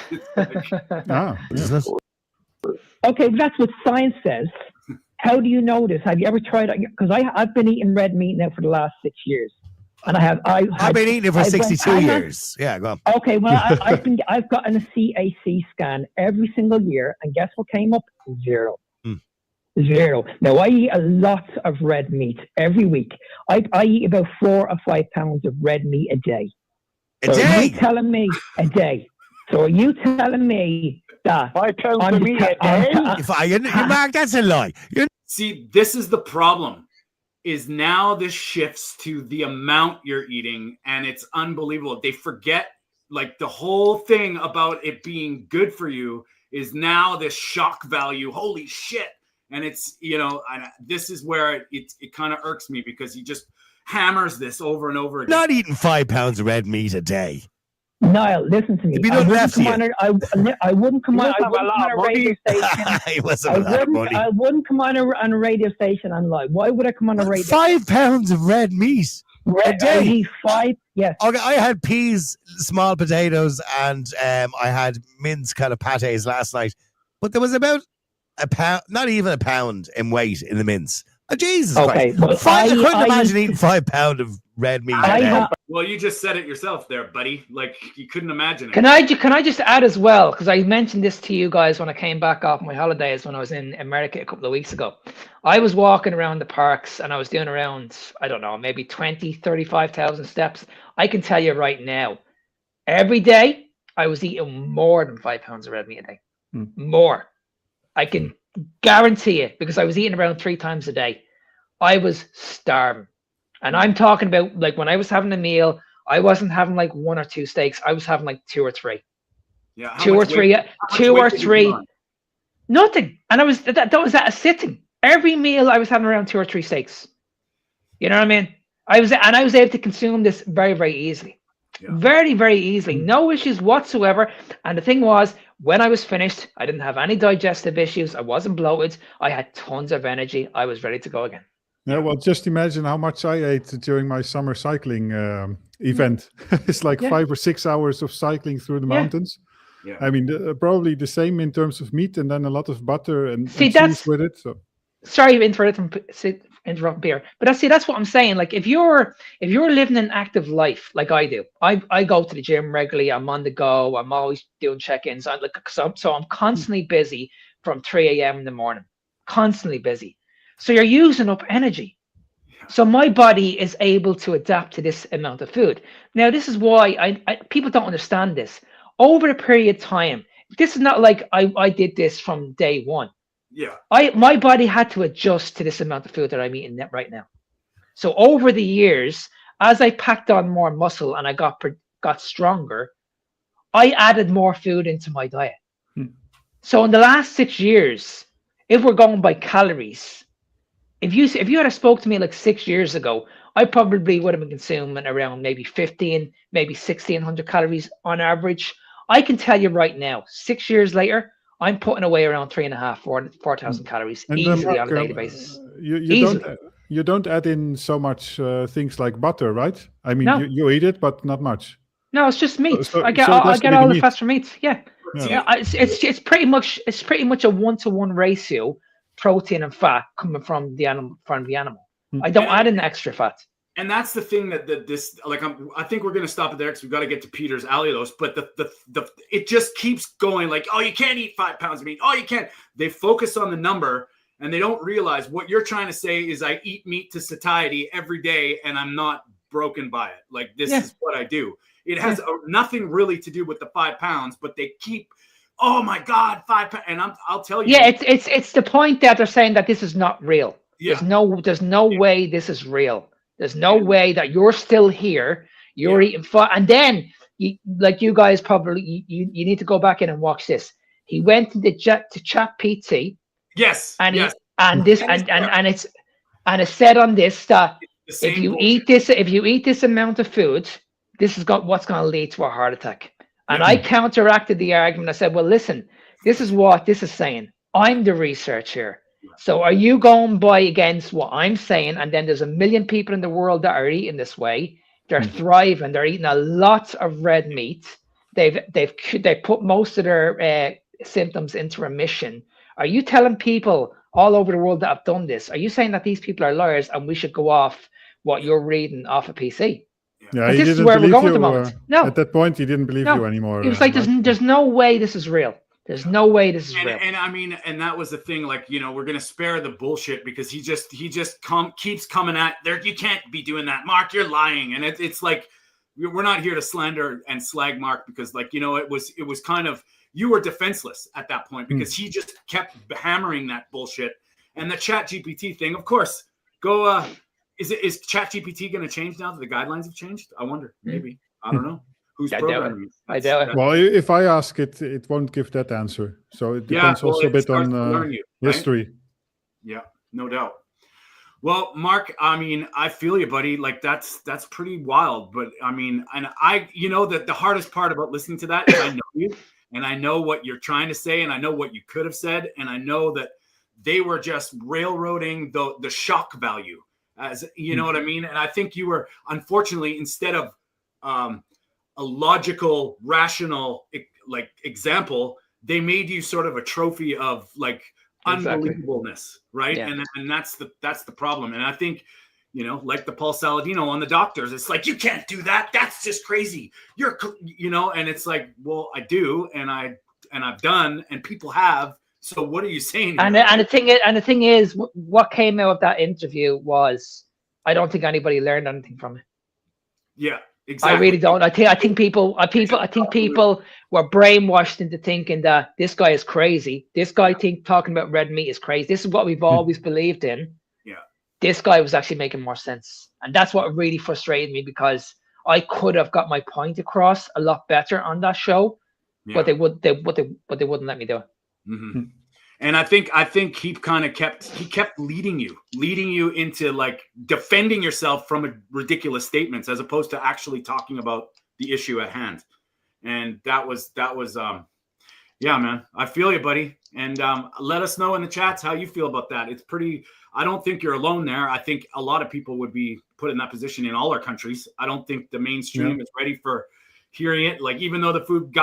Okay, that's what science says. How do you know this? Have you ever tried it? Because I've been eating red meat now for the last 6 years, and I've been eating it for 62 years. Yeah, go on. Okay, well, I've gotten a CAC scan every single year, and guess what came up? 0. 0. Now, I eat a lot of red meat every week. I eat about 4 or 5 pounds of red meat a day. A day? Are you telling me a day? So are you telling me that 5 pounds of meat a day? Mark, that's a lie. See, this is the problem. Is now this shifts to the amount you're eating, and it's unbelievable. They forget, like, the whole thing about it being good for you is now this shock value. Holy shit. And it's, this is where it kind of irks me, because he just hammers this over and over again. Not eating 5 pounds of red meat a day. Niall, listen to me. I wouldn't come on a radio station. I wouldn't come on a radio station and lie. Why would I come on a radio? 5 pounds of red meat a day. I eat 5. Yes. Okay, I had peas, small potatoes, and I had minced kind of pates last night. But there was about a pound, not even a pound in weight in the mince. Oh, Jesus Christ. Well, I couldn't imagine eating 5 pounds of red meat. Well, you just said it yourself there, buddy. Like, you couldn't imagine it. Can I just add as well, because I mentioned this to you guys when I came back off my holidays when I was in America a couple of weeks ago. I was walking around the parks and I was doing around, I don't know, maybe 20, 35,000 steps. I can tell you right now, every day I was eating more than 5 pounds of red meat a day. More. I can guarantee it, because I was eating around 3 times a day. I was starving. And I'm talking about, like, when I was having a meal, I wasn't having like 1 or 2 steaks. I was having like 2 or 3. Yeah. 2 or 3. 2 or 3. Nothing. And that was at a sitting. Every meal I was having around 2 or 3 steaks. You know what I mean? I was able to consume this very, very easily. Yeah. Very, very easily. No issues whatsoever. And the thing was, when I was finished, I didn't have any digestive issues. I wasn't bloated. I had tons of energy. I was ready to go again. Yeah, well, just imagine how much I ate during my summer cycling event. It's like 5 or 6 hours of cycling through the mountains. Yeah. I mean, probably the same in terms of meat, and then a lot of butter and cheese with it. So. Sorry to interrupt Pierre, but that's what I'm saying. Like, if you're living an active life like I do, I go to the gym regularly. I'm on the go. I'm always doing check-ins. So I'm constantly busy from 3 a.m. in the morning. Constantly busy. So you're using up energy. So my body is able to adapt to this amount of food. Now, this is why people don't understand this. Over a period of time, this is not like I did this from day one. Yeah. My body had to adjust to this amount of food that I'm eating right now. So over the years, as I packed on more muscle and I got stronger, I added more food into my diet. So in the last 6 years, if we're going by calories, if you had spoke to me like 6 years ago, I probably would have been consuming around maybe 15, maybe 1,600 calories on average. I can tell you right now, 6 years later, I'm putting away around 3,500, 4,000 calories easily on a daily basis. You don't add in so much things like butter, right? I mean, no. you eat it, but not much. No, it's just meat. I get all the fats from meat. Yeah. It's pretty much a 1-to-1 ratio. Protein and fat coming from the animal. I don't add in extra fat. And that's the thing that this, like, I think we're going to stop it there because we've got to get to Peter's allulose. But the it just keeps going like, oh, you can't eat 5 pounds of meat. Oh, you can't. They focus on the number and they don't realize what you're trying to say is I eat meat to satiety every day and I'm not broken by it. Like, this is what I do. It has nothing really to do with the 5 pounds, but they keep. Oh my God, 5 pounds, and I'll tell you. Yeah, it's the point that they're saying that this is not real. Yeah. There's no way this is real. There's no way that you're still here. You're eating fat, and then you guys probably you need to go back in and watch this. He went to Chat PT. Yes. And it's said on this that if you eat this amount of food, this is what's going to lead to a heart attack. And I counteracted the argument. I said, well, listen, this is what this is saying. I'm the research here. So are you going by against what I'm saying? And then there's a million people in the world that are eating this way. They're thriving. They're eating a lot of red meat. They've put most of their symptoms into remission. Are you telling people all over the world that have done this? Are you saying that these people are liars and we should go off what you're reading off a PC? Yeah, he this is didn't where we're believe going you. at the moment. No, at that point, he didn't believe you anymore. He was like, "There's no way this is real. There's no way this is real." And I mean, and that was the thing. Like, you know, we're gonna spare the bullshit because he just keeps coming at there. You can't be doing that, Mark. You're lying, and it's like we're not here to slander and slag Mark because, like, you know, it was kind of you were defenseless at that point because he just kept hammering that bullshit. And the ChatGPT thing, of course, is ChatGPT going to change now that the guidelines have changed? I wonder. Maybe. I don't know. Who's programming it? I doubt it. Well, if I ask it, it won't give that answer. So it depends also a bit on history. Right? Yeah, no doubt. Well, Mark, I mean, I feel you, buddy. Like that's pretty wild. But I mean, and you know, that the hardest part about listening to that is I know you and I know what you're trying to say and I know what you could have said. And I know that they were just railroading the shock value, as you know what I mean. And I think you were, unfortunately, instead of a logical, rational like example, they made you sort of a trophy of like unbelievableness, right? Yeah. And that's the problem. And I think, you know, like the Paul Saladino on the doctors, it's like, you can't do that. That's just crazy. You're, you know, and it's like, well, I do, and I've done, and people have. So what are you saying? And the thing is, what came out of that interview was, I don't think anybody learned anything from it. Yeah, exactly. I really don't. I think people were brainwashed into thinking that this guy is crazy. This guy talking about red meat is crazy. This is what we've always believed in. Yeah. This guy was actually making more sense, and that's what really frustrated me because I could have got my point across a lot better on that show, but they wouldn't let me do it. Mm-hmm. And I think he kept leading you into like defending yourself from ridiculous statements as opposed to actually talking about the issue at hand. And that was yeah, man, I feel you, buddy. And let us know in the chats how you feel about that. It's pretty, I don't think you're alone there. I think a lot of people would be put in that position in all our countries. I don't think the mainstream is ready for hearing it. Like, even though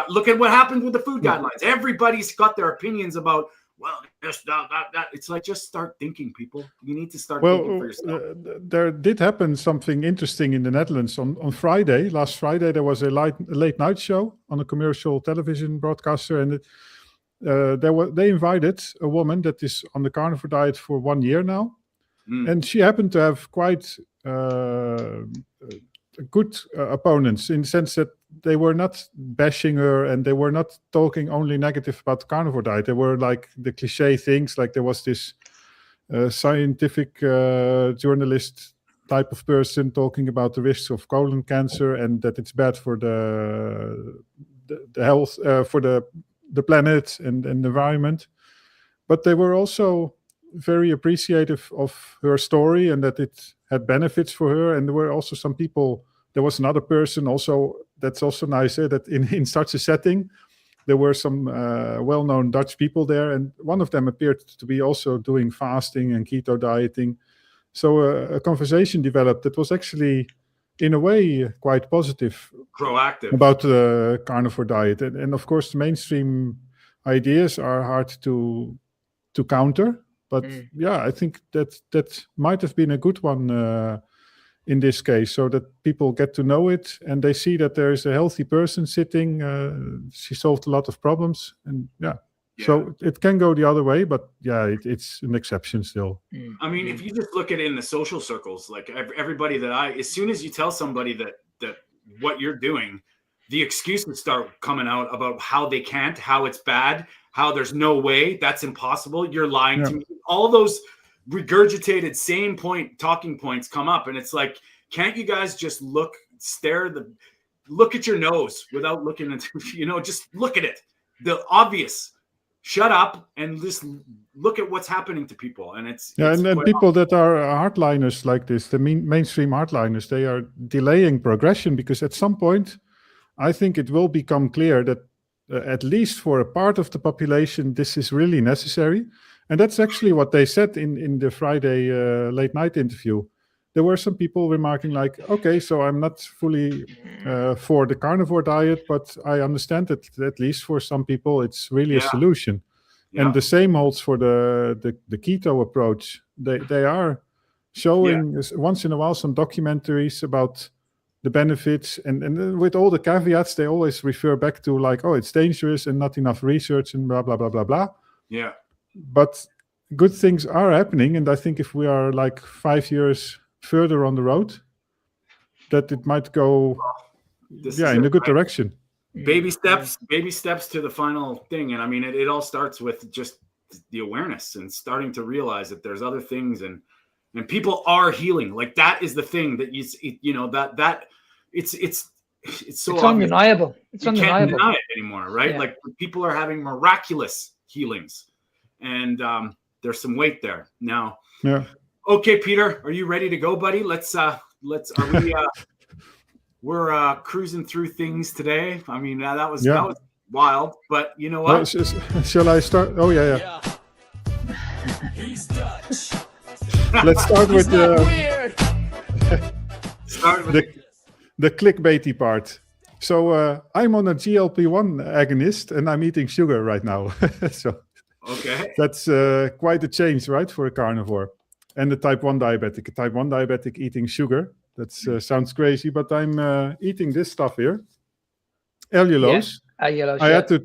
look at what happened with the food guidelines. Everybody's got their opinions about, well, this, that. It's like, just start thinking, people. You need to start thinking for yourself. There did happen something interesting in the Netherlands on Friday. Last Friday, there was a late night show on a commercial television broadcaster, and they invited a woman that is on the carnivore diet for 1 year now, and she happened to have quite good opponents in the sense that they were not bashing her and they were not talking only negative about the carnivore diet. They were like the cliche things, like there was this scientific journalist type of person talking about the risks of colon cancer and that it's bad for the health, for the planet and the environment. But they were also very appreciative of her story and that it had benefits for her. And there were also some people, there was another person also, that's also nice, that in such a setting, there were some well-known Dutch people there, and one of them appeared to be also doing fasting and keto dieting. So a conversation developed that was actually, in a way, quite positive. Proactive. About the carnivore diet. And of course, the mainstream ideas are hard to counter. But yeah, I think that might have been a good one in this case, so that people get to know it and they see that there is a healthy person sitting. She solved a lot of problems, and yeah. So it can go the other way, but yeah, it's an exception still. I mean, if you just look at it in the social circles, like everybody as soon as you tell somebody that what you're doing, the excuses start coming out about how they can't, how it's bad, how there's no way, that's impossible, you're lying to me. All those regurgitated same talking points come up, and it's like, can't you guys just look at your nose without looking at, just look at it, the obvious. Shut up and just look at what's happening to people. And it's people that are hardliners like this, the mainstream hardliners, they are delaying progression, because at some point I think it will become clear that at least for a part of the population, this is really necessary. And that's actually what they said in the Friday late night interview. there were some people remarking like, okay, so I'm not fully for the carnivore diet, but I understand that at least for some people it's really a solution. And the same holds for the keto approach. They are showing once in a while some documentaries about the benefits, and with all the caveats, they always refer back to like, oh, it's dangerous and not enough research and blah, blah, blah, blah, blah. Yeah. But good things are happening. And I think if we are like 5 years further on the road, that it might go in a good direction. Baby steps to the final thing. And I mean, it all starts with just the awareness and starting to realize that there's other things and people are healing. Like that is the thing that it's so undeniable. You can't deny it anymore, right? Yeah. Like people are having miraculous healings, and there's some weight there now. Yeah. Okay, Peter, are you ready to go, buddy? We're cruising through things today. I mean, that was wild, but you know what? Shall I start? Oh yeah. Let's start with the clickbaity part. So I'm on a GLP-1 agonist and I'm eating sugar right now. So that's quite a change, right, for a carnivore and a type 1 diabetic. A type 1 diabetic eating sugar. That sounds crazy, but I'm eating this stuff here. Allulose. Allulose. I had to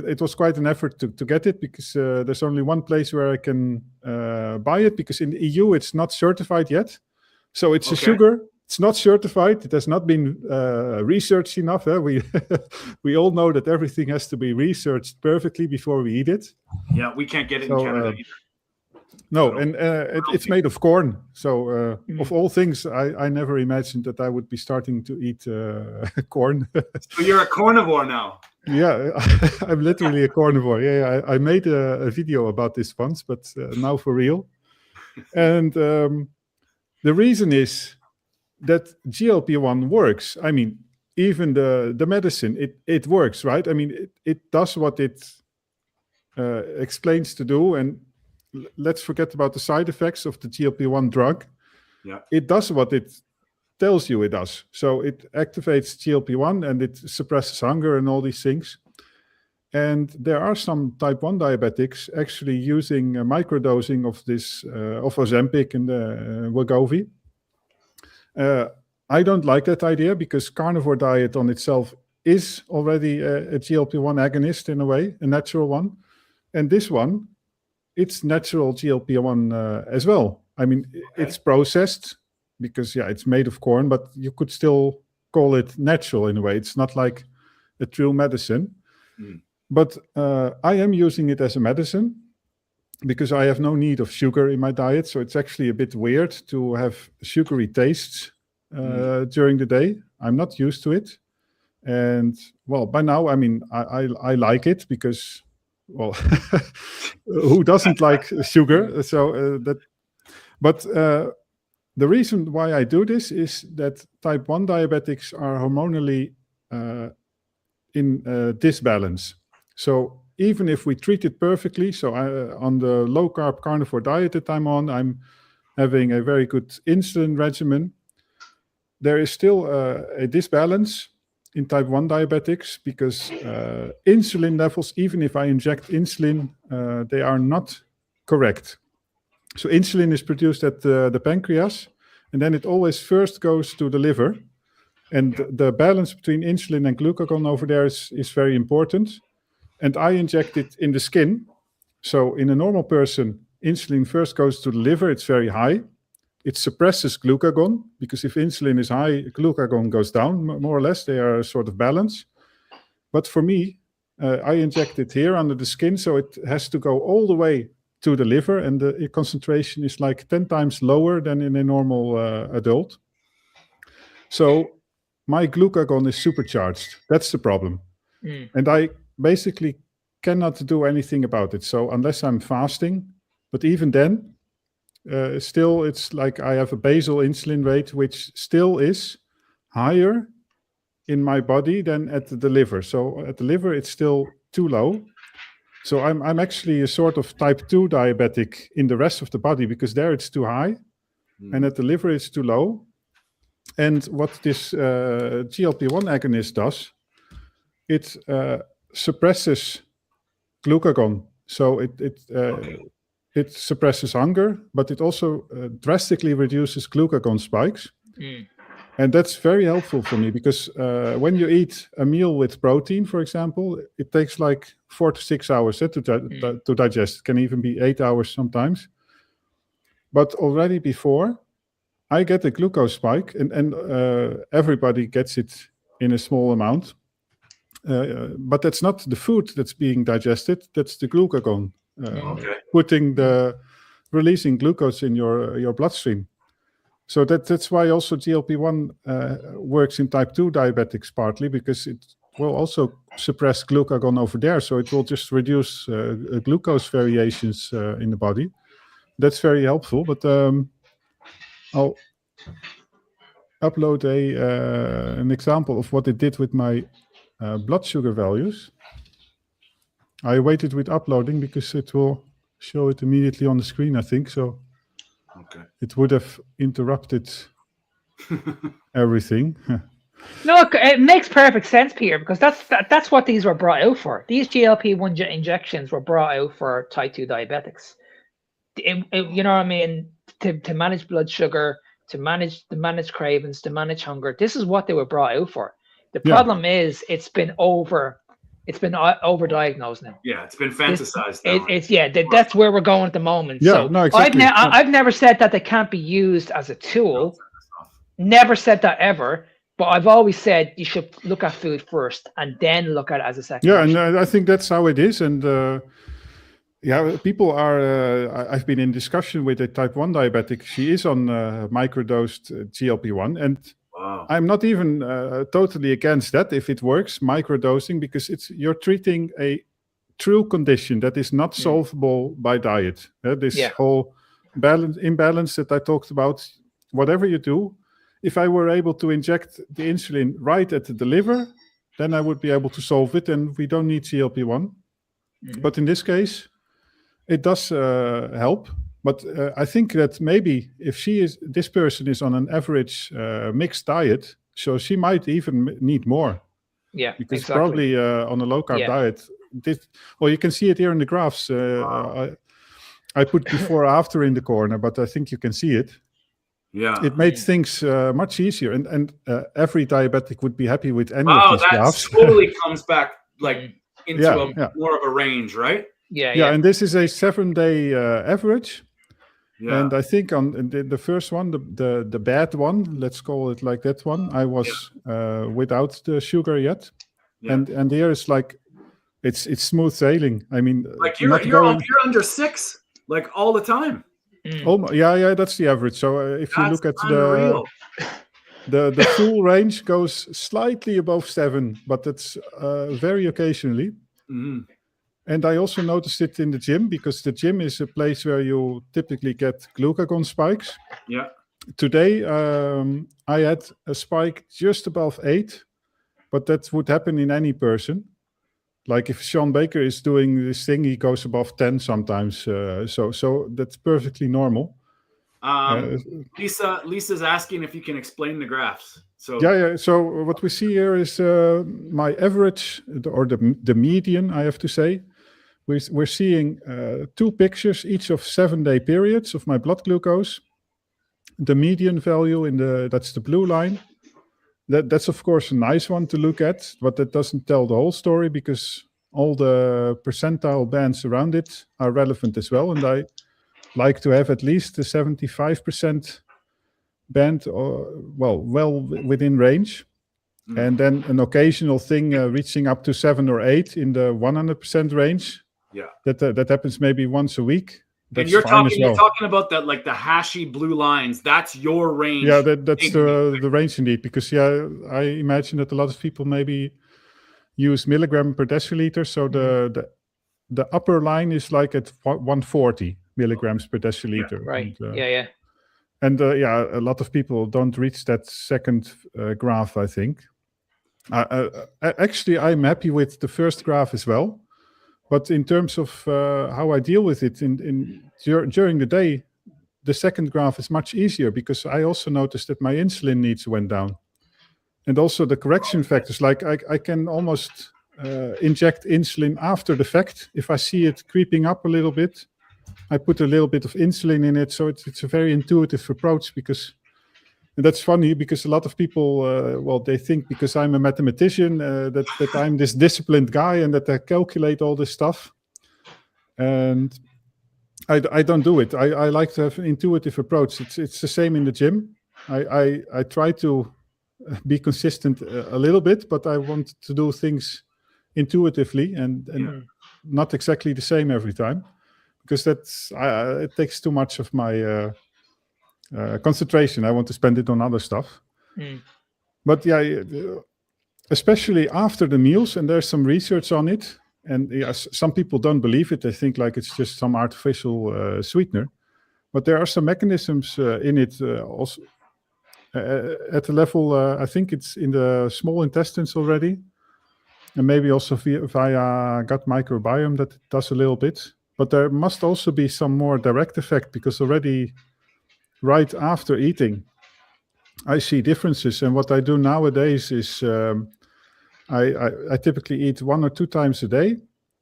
it was quite an effort to get it because there's only one place where I can buy it, because in the EU it's not certified yet. So it's a sugar. It's not certified. It has not been researched enough. We we all know that everything has to be researched perfectly before we eat it. Yeah, we can't get it in Canada either. No, and it's made of corn. So of all things, I never imagined that I would be starting to eat corn. So you're a carnivore now. Yeah, I'm literally a carnivore. Yeah, I made a video about this once, but now for real. And the reason is that GLP-1 works. I mean, even the medicine, it works, right? I mean, it does what it explains to do. And let's forget about the side effects of the GLP-1 drug. Yeah, it does what it tells you it does. So it activates GLP-1 and it suppresses hunger and all these things. And there are some type 1 diabetics actually using microdosing of this of Ozempic and Wegovy. I don't like that idea because carnivore diet on itself is already a GLP-1 agonist in a way, a natural one. And this one, it's natural GLP-1 as well. I mean, it's processed because, it's made of corn, but you could still call it natural in a way. It's not like a true medicine. But I am using it as a medicine because I have no need of sugar in my diet. So it's actually a bit weird to have sugary tastes during the day. I'm not used to it. And, well, by now, I mean, I like it because... Well, who doesn't like sugar? So but the reason why I do this is that type 1 diabetics are hormonally in disbalance. So even if we treat it perfectly, so on the low-carb carnivore diet that I'm on, I'm having a very good insulin regimen. There is still a disbalance in type 1 diabetics because insulin levels, even if I inject insulin, they are not correct. So insulin is produced at the pancreas, and then it always first goes to the liver. And the balance between insulin and glucagon over there is very important. And I inject it in the skin. So in a normal person, insulin first goes to the liver, it's very high. It suppresses glucagon, because if insulin is high, glucagon goes down, more or less. They are sort of balanced. But for me, I inject it here under the skin, so it has to go all the way to the liver, and the concentration is like 10 times lower than in a normal adult. So my glucagon is supercharged. That's the problem. And I basically cannot do anything about it. So unless I'm fasting, but even then, still it's like I have a basal insulin rate, which still is higher in my body than at the liver. So at the liver, it's still too low. So I'm actually a sort of type 2 diabetic in the rest of the body, because there it's too high. and that the liver is too low. And what this GLP-1 agonist does, it suppresses glucagon. So it suppresses hunger, but it also drastically reduces glucagon spikes. And that's very helpful for me because when you eat a meal with protein, for example, it takes like 4 to 6 hours to digest. It can even be 8 hours sometimes. But already before, I get a glucose spike, and everybody gets it in a small amount. But that's not the food that's being digested, that's the glucagon. Releasing glucose in your bloodstream. So that's why also GLP-1 works in type 2 diabetics partly, because it will also suppress glucagon over there. So it will just reduce glucose variations in the body. That's very helpful. But I'll upload an example of what it did with my blood sugar values. I waited with uploading because it will show it immediately on the screen, I think. So it would have interrupted everything. No, it makes perfect sense, Peter, because that's what these were brought out for. These GLP-1 injections were brought out for type 2 diabetics. You know what I mean? To manage blood sugar, to manage cravings, to manage hunger. This is what they were brought out for. The problem is it's been overdiagnosed now. Yeah, it's been fantasized. That's where we're going at the moment. Yeah, so no, exactly. I've never said that they can't be used as a tool. Never said that ever. But I've always said you should look at food first and then look at it as a second. Yeah, and I think that's how it is. And people are. I've been in discussion with a type 1 diabetic. She is on microdosed GLP-1, and I'm not even totally against that if it works, microdosing, because you're treating a true condition that is not solvable by diet. Whole imbalance that I talked about, whatever you do, if I were able to inject the insulin right at the liver, then I would be able to solve it, and we don't need GLP-1. But in this case, it does help. But I think that maybe if this person is on an average mixed diet, so she might even need more. Yeah, because probably on a low-carb diet. You can see it here in the graphs. I put before after in the corner, but I think you can see it. Yeah, it made things much easier, and every diabetic would be happy with any of these graphs. Totally comes back into more of a range, right? Yeah. And this is a 7-day average. Yeah. And I think on the first one, the bad one, let's call it like that one, I was without the sugar yet, and here it's like it's smooth sailing. I mean, like you're under 6 like all the time. Oh yeah, that's the average. So if you look at the full range goes slightly above 7, but that's very occasionally. And I also noticed it in the gym, because the gym is a place where you typically get glucagon spikes. Yeah. Today, I had a spike just above 8, but that would happen in any person. Like if Sean Baker is doing this thing, he goes above 10 sometimes. So that's perfectly normal. Lisa's asking if you can explain the graphs. So So what we see here is my average, or the median, I have to say. We're seeing 2 pictures, each of 7-day periods of my blood glucose. The median value that's the blue line. That's of course a nice one to look at, but that doesn't tell the whole story, because all the percentile bands around it are relevant as well. And I like to have at least a 75% band, well within range. And then an occasional thing reaching up to 7 or 8 in the 100% range. Yeah, that happens maybe once a week. That's and you're fine as well. You're talking about that, like the hashy blue lines. That's your range. Yeah, that's the range indeed. Because I imagine that a lot of people maybe use milligram per deciliter. So the upper line is like at 140 milligrams per deciliter. Right. And, And a lot of people don't reach that second graph, I think. Actually, I'm happy with the first graph as well. But in terms of how I deal with it during the day, the second graph is much easier because I also noticed that my insulin needs went down. And also the correction factors, like I can almost inject insulin after the fact. If I see it creeping up a little bit, I put a little bit of insulin in it. So it's a very intuitive approach because, and that's funny because a lot of people, they think because I'm a mathematician that I'm this disciplined guy and that I calculate all this stuff. And I don't do it. I like to have an intuitive approach. It's the same in the gym. I try to be consistent a little bit, but I want to do things intuitively and not exactly the same every time, because it takes too much of my concentration. I want to spend it on other stuff. But yeah, especially after the meals, and there's some research on it, and some people don't believe it. They think like it's just some artificial sweetener, but there are some mechanisms in it also. At the level, I think it's in the small intestines already, and maybe also via gut microbiome that it does a little bit. But there must also be some more direct effect, because already right after eating, I see differences. And what I do nowadays is I typically eat 1 or 2 times a day,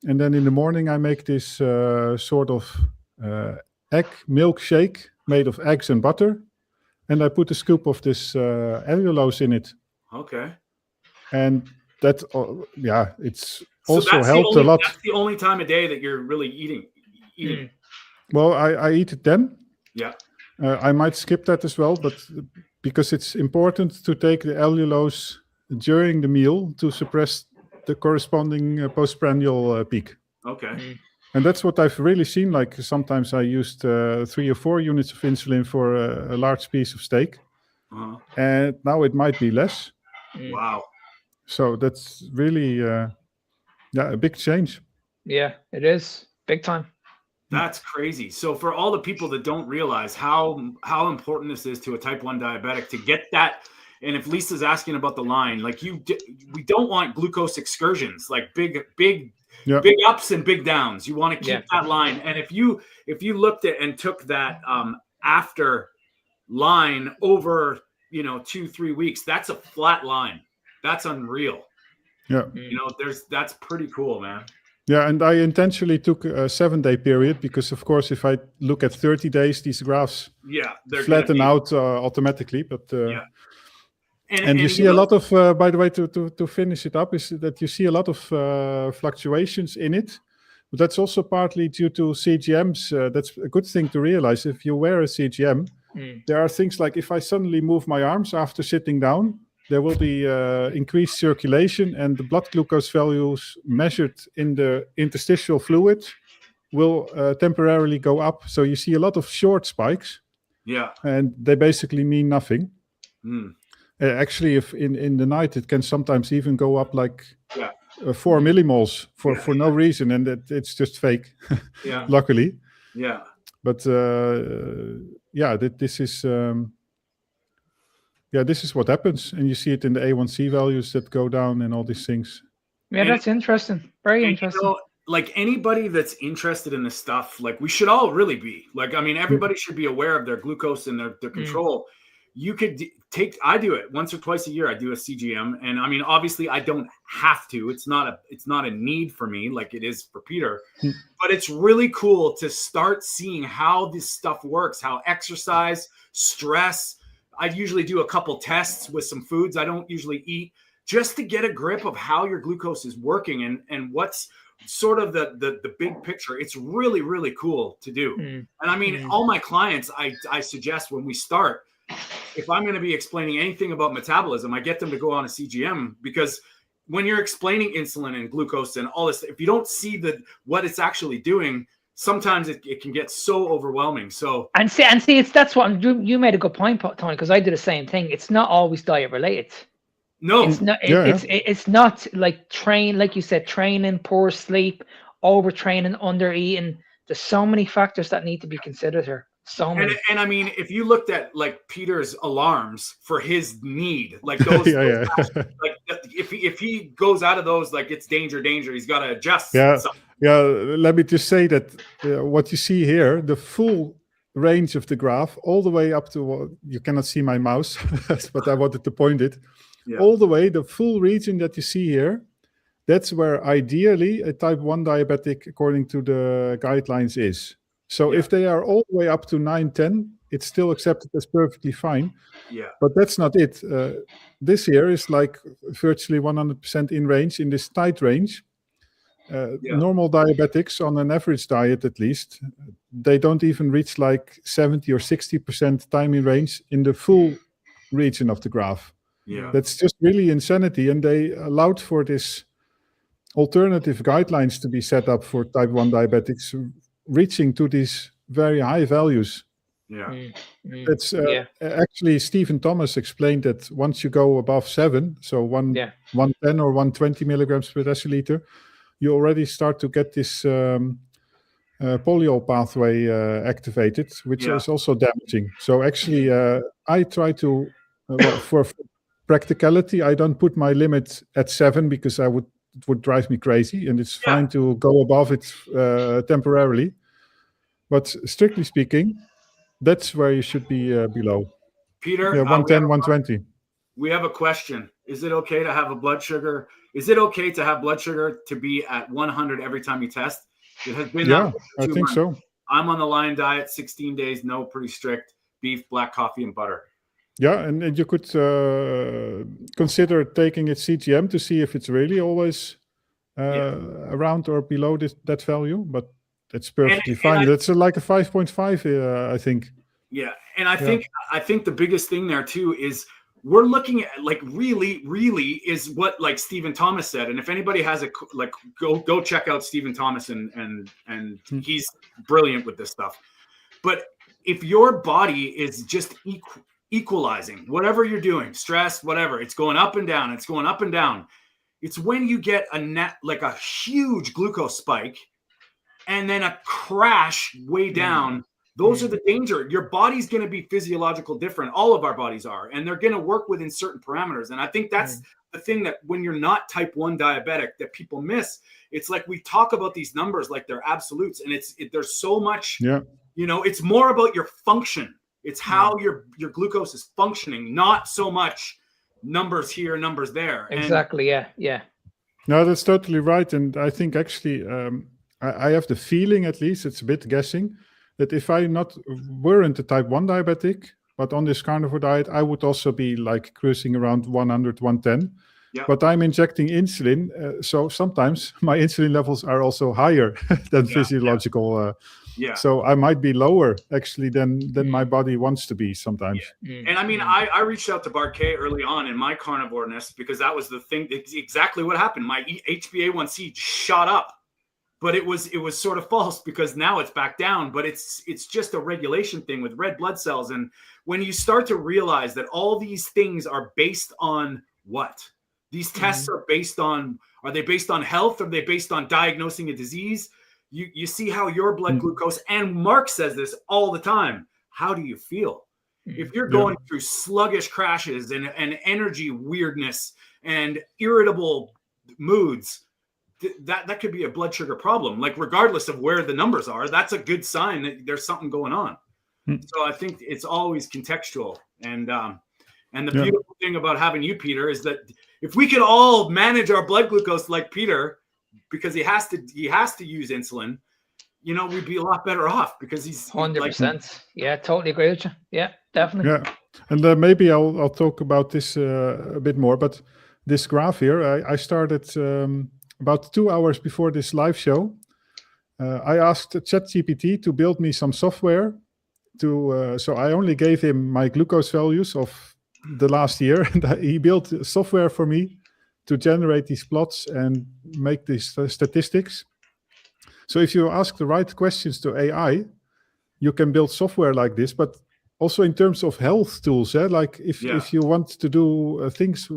and then in the morning I make this sort of egg milkshake made of eggs and butter. And I put a scoop of this allulose in it. Okay. And that, it's also helped a lot. That's the only time of day that you're really eating. Well, I eat it then. Yeah. I might skip that as well, but because it's important to take the allulose during the meal to suppress the corresponding postprandial peak. Okay. And that's what I've really seen. Like sometimes I used 3 or 4 units of insulin for a large piece of steak. And now it might be less. Wow. So that's really, a big change. Yeah, it is. Big time. That's crazy. So for all the people that don't realize how important this is to a type 1 diabetic to get that, and if Lisa's asking about the line, like we don't want glucose excursions, like big ups and big downs. You want to keep that line. And if you looked at and took that after line over 2-3 weeks, that's a flat line. That's unreal. Yeah. That's pretty cool, man. Yeah, and I intentionally took a 7-day period because, of course, if I look at 30 days, these graphs flatten out automatically. But and you see a lot of, by the way, to finish it up, is that you see a lot of fluctuations in it. But that's also partly due to CGMs. That's a good thing to realize. If you wear a CGM, there are things like if I suddenly move my arms after sitting down, there will be increased circulation, and the blood glucose values measured in the interstitial fluid will temporarily go up. So you see a lot of short spikes. Yeah. And they basically mean nothing. Actually, if in the night, it can sometimes even go up like 4 millimoles for no reason, and it's just fake, luckily. Yeah. But this is... this is what happens, and you see it in the A1C values that go down and all these things. Yeah, that's interesting. Very interesting. Like anybody that's interested in this stuff, like we should all really be. Like, I mean, everybody should be aware of their glucose and their control. You could I do it once or twice a year. I do a CGM, and I mean, obviously, I don't have to. It's not a need for me, like it is for Peter. But it's really cool to start seeing how this stuff works, how exercise, stress. I usually do a couple tests with some foods I don't usually eat, just to get a grip of how your glucose is working and what's sort of the big picture. It's really, really cool to do. And I mean, all my clients, I suggest when we start, if I'm going to be explaining anything about metabolism, I get them to go on a CGM, because when you're explaining insulin and glucose and all this, if you don't see what it's actually doing, sometimes it can get so overwhelming. So and see, that's what you made a good point, Tony, because I do the same thing. It's not always diet related. No, it's not. It's not like like you said, training, poor sleep, overtraining, under eating. There's so many factors that need to be considered here. So many. And I mean, if you looked at like Peter's alarms for his need, like those, like if he goes out of those, like it's danger, he's got to adjust. Yeah. Yeah, let me just say that what you see here, the full range of the graph, all the way up to, you cannot see my mouse, but I wanted to point it, all the way, the full region that you see here, that's where ideally a type 1 diabetic, according to the guidelines, is. So if they are all the way up to 9, 10, it's still accepted as perfectly fine. Yeah. But that's not it. This here is like virtually 100% in range, in this tight range. Normal diabetics, on an average diet at least, they don't even reach like 70 or 60% time in range in the full region of the graph. Yeah. That's just really insanity. And they allowed for this alternative guidelines to be set up for type 1 diabetics, reaching to these very high values. Yeah. That's actually Stephen Thomas explained that once you go above 7, so 110 or 120 milligrams per deciliter, you already start to get this polyol pathway activated, which is also damaging. So actually, I try to, for practicality, I don't put my limit at 7 because it would drive me crazy, and it's fine to go above it temporarily. But strictly speaking, that's where you should be below. Peter, 110, 120. We have a question. Is it okay to have a blood sugar? Is it okay to have blood sugar to be at 100 every time you test? It has been that way for 2 I think months. so. I'm on the Lion diet, 16 days, no, pretty strict. Beef, black coffee, and butter. Yeah, and you could consider taking its CGM to see if it's really always around or below that value, but that's perfectly fine. That's like a 5.5, I think. Yeah, and I think the biggest thing there too is we're looking at like really is what like Stephen Thomas said. And if anybody has go check out Stephen Thomas and he's brilliant with this stuff. But if your body is just equalizing whatever you're doing, stress, whatever, it's going up and down. It's going up and down. It's when you get a huge glucose spike and then a crash way down. Those are the danger. Your body's going to be physiological different. All of our bodies are, and they're going to work within certain parameters. And I think that's the thing that when you're not type 1 diabetic that people miss. It's like we talk about these numbers like they're absolutes, and there's so much, it's more about your function. It's how your glucose is functioning, not so much numbers here, numbers there. Exactly. Yeah. No, that's totally right. And I think actually, I have the feeling, at least it's a bit guessing, that if I weren't a type 1 diabetic, but on this carnivore diet, I would also be like cruising around 100, 110. Yeah. But I'm injecting insulin, so sometimes my insulin levels are also higher than physiological. So I might be lower actually than my body wants to be sometimes. And I mean, I reached out to Bart K early on in my carnivoreness because that was the thing. Exactly what happened. My HbA1c shot up. But it was sort of false because now it's back down. But it's just a regulation thing with red blood cells. And when you start to realize that all these things are based on what? These tests are based on, are they based on health? Are they based on diagnosing a disease? You see how your blood glucose, and Mark says this all the time. How do you feel? If you're going through sluggish crashes and energy weirdness and irritable moods, that could be a blood sugar problem. Like regardless of where the numbers are, that's a good sign that there's something going on. So I think it's always contextual. And the beautiful thing about having you, Peter, is that if we could all manage our blood glucose like Peter, because he has to use insulin, we'd be a lot better off because he's 100%. Yeah, totally agree with you. Yeah, definitely. Yeah, and maybe I'll talk about this a bit more. But this graph here, I started about 2 hours before this live show. I asked ChatGPT to build me some software so I only gave him my glucose values of the last year, and he built software for me to generate these plots and make these statistics. So if you ask the right questions to AI, you can build software like this, but also in terms of health tools, like if you want to do things,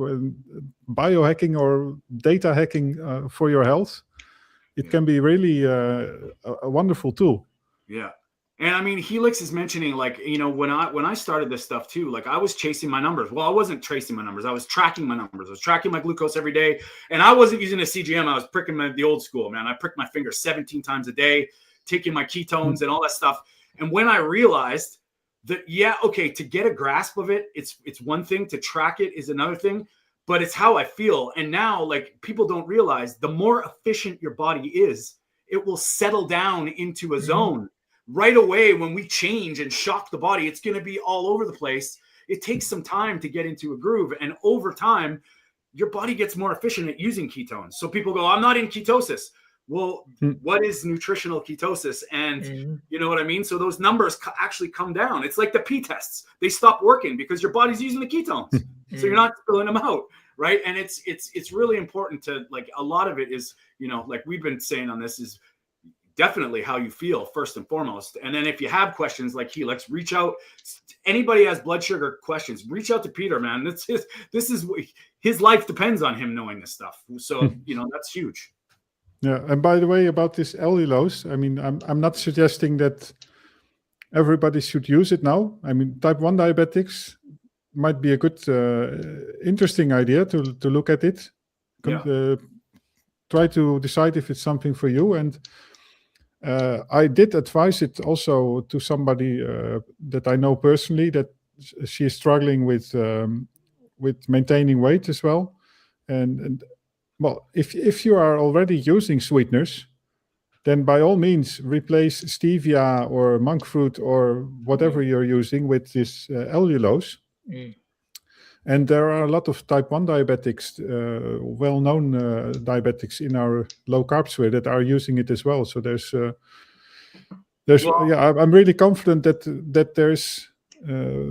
biohacking or data hacking for your health, it can be really a wonderful tool. Yeah. And I mean, Helix is mentioning when I started this stuff too, like I was chasing my numbers. Well, I wasn't tracing my numbers. I was tracking my numbers. I was tracking my glucose every day. And I wasn't using a CGM. I was pricking the old school, man. I pricked my finger 17 times a day, taking my ketones and all that stuff. And when I realized that, yeah, okay, to get a grasp of it, it's one thing, to track it is another thing, but it's how I feel. And now, like, people don't realize the more efficient your body is, it will settle down into a zone right away. When we change and shock the body, it's going to be all over the place. It takes some time to get into a groove. And over time, your body gets more efficient at using ketones. So people go, I'm not in ketosis. Well, what is nutritional ketosis? And you know what I mean? So those numbers actually come down. It's like the P tests. They stop working because your body's using the ketones. So you're not spilling them out, right? And it's really important to, like, a lot of it is, you know, like we've been saying on this, is definitely how you feel first and foremost. And then if you have questions like let's reach out. Anybody has blood sugar questions, reach out to Peter, man. This is his life depends on him knowing this stuff. So, you know, that's huge. Yeah, and by the way, about this allulose, I mean, I'm not suggesting that everybody should use it now. I mean, type 1 diabetics might be a good, interesting idea to look at it. Try to decide if it's something for you. And I did advise it also to somebody that I know personally, that she is struggling with maintaining weight as well. And well, if you are already using sweeteners, then by all means replace stevia or monk fruit or whatever you're using with this allulose. And there are a lot of type 1 diabetics, well-known diabetics in our low-carb sphere that are using it as well. So I'm really confident that there's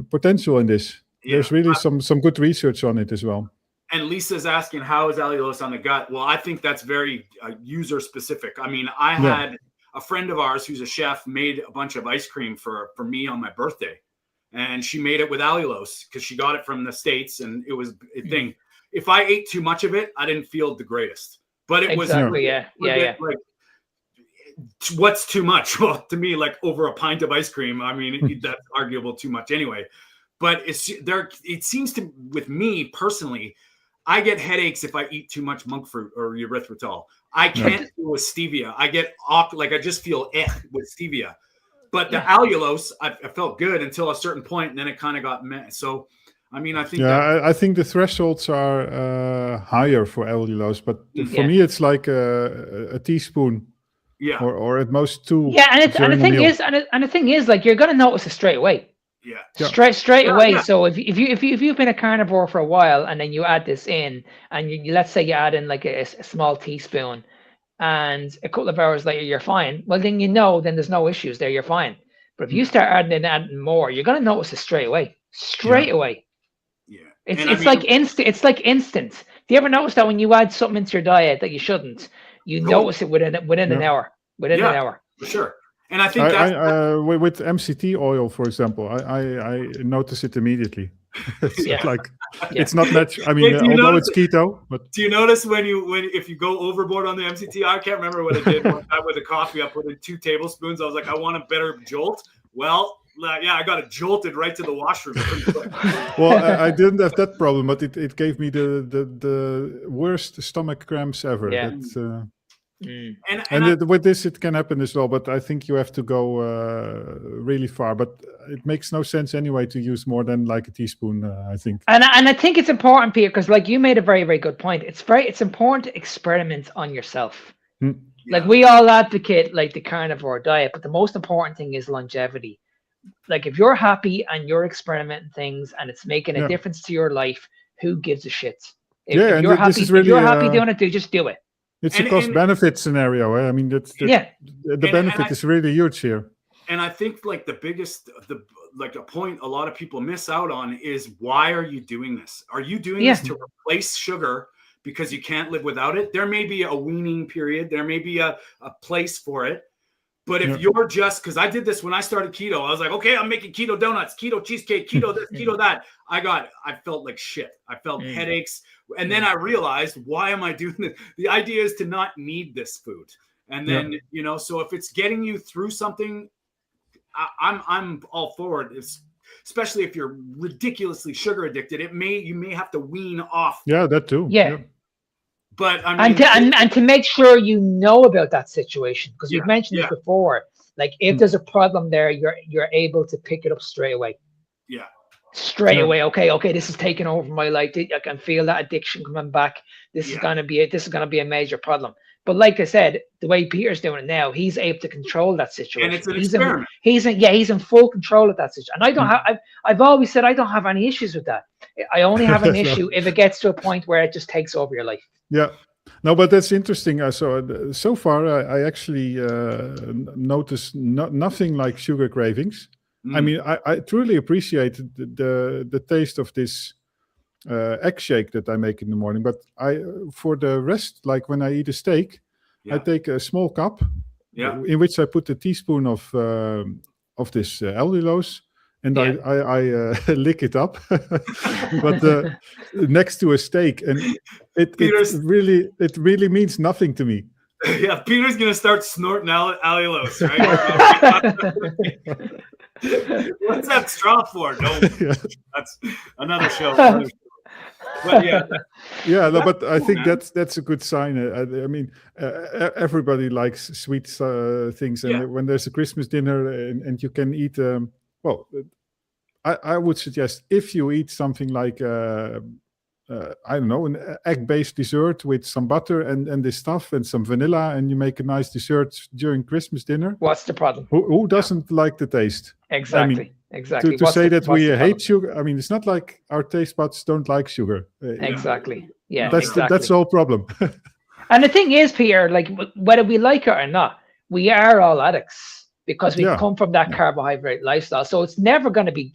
potential in this. Yeah. There's really some good research on it as well. And Lisa's asking, how is allulose on the gut? Well, I think that's very user specific. I mean, I had a friend of ours who's a chef made a bunch of ice cream for me on my birthday. And she made it with allulose because she got it from the States, and it was a thing. If I ate too much of it, I didn't feel the greatest. But it was like, what's too much? Well, to me, like over a pint of ice cream, I mean, that's arguable too much anyway. But it seems to, with me personally, I get headaches if I eat too much monk fruit or erythritol. I can't do with stevia. I get I just feel with stevia. But the allulose, I felt good until a certain point, and then it kind of got meh. So, I mean, I think I think the thresholds are higher for allulose, but for me, it's like a teaspoon, or at most 2. Yeah, and the thing is, like, you're gonna notice it straight away. Yeah. Straight away. Yeah. So if you've been a carnivore for a while, and then you add this in, and you let's say you add in like a small teaspoon, and a couple of hours later you're fine, well then then there's no issues there, you're fine. But if you start adding more, you're gonna notice it straight away. Away. Yeah. It's like instant. Do you ever notice that when you add something into your diet that you shouldn't, you notice it within an hour? An hour. For sure. And I think with MCT oil, for example, I notice it immediately. It's not natural. I mean, although it's keto, but do you notice if you go overboard on the MCT? I can't remember what I did one time with the coffee. I put in 2 tablespoons. I was like, I want a better jolt. Well, I got it jolted right to the washroom. Well, I didn't have that problem, but it gave me the worst stomach cramps ever. Yeah. With this, it can happen as well, but I think you have to go really far. But it makes no sense anyway to use more than like a teaspoon, I think. And I think it's important, Peter, because like you made a very, very good point. It's important to experiment on yourself. Like we all advocate like the carnivore diet, but the most important thing is longevity. Like if you're happy and you're experimenting things and it's making a difference to your life, who gives a shit? If you're happy, if you're happy doing it, just do it. It's a cost-benefit scenario. I mean, the benefit is really huge here. And I think like the biggest, a point a lot of people miss out on is, why are you doing this? Are you doing this to replace sugar because you can't live without it? There may be a weaning period. There may be a place for it. But if you're just, because I did this when I started keto, I was like, okay, I'm making keto donuts, keto cheesecake, keto this, keto that. I felt like shit. I felt headaches. And then I realized, why am I doing this? The idea is to not need this food. And then, so if it's getting you through something, I'm all for it. Especially if you're ridiculously sugar addicted, you may have to wean off. Yeah, that too. Yeah. But I mean, and to make sure you know about that situation, because we've mentioned this before. Like if there's a problem there, you're able to pick it up straight away. Yeah. Straight away. Okay, this is taking over my life. I can feel that addiction coming back. This is gonna be a major problem. But like I said, the way Peter's doing it now, he's able to control that situation. And it's an experiment. He's in full control of that situation. And I don't have. I've always said I don't have any issues with that. I only have an issue if it gets to a point where it just takes over your life. Yeah. No, but that's interesting. So far, I actually noticed nothing like sugar cravings. I mean, I truly appreciated the taste of this egg shake that I make in the morning. But for the rest, like when I eat a steak, I take a small cup in which I put a teaspoon of this allulose, and I lick it up, but next to a steak, and it really means nothing to me. Yeah, Peter's gonna start snorting allulose, right? What's that straw for? No, that's another show. But but I think that's a good sign. I mean, everybody likes sweet things, and when there's a Christmas dinner and you can eat, I would suggest if you eat something like I don't know, an egg-based dessert with some butter and this stuff and some vanilla, and you make a nice dessert during Christmas dinner. What's the problem? Who doesn't like the taste? Exactly. I mean, exactly. To say that we hate sugar, I mean, it's not like our taste buds don't like sugar. Exactly. Yeah. That's the whole problem. And the thing is, Peter, like whether we like it or not, we are all addicts because we come from that carbohydrate lifestyle. So it's never going to be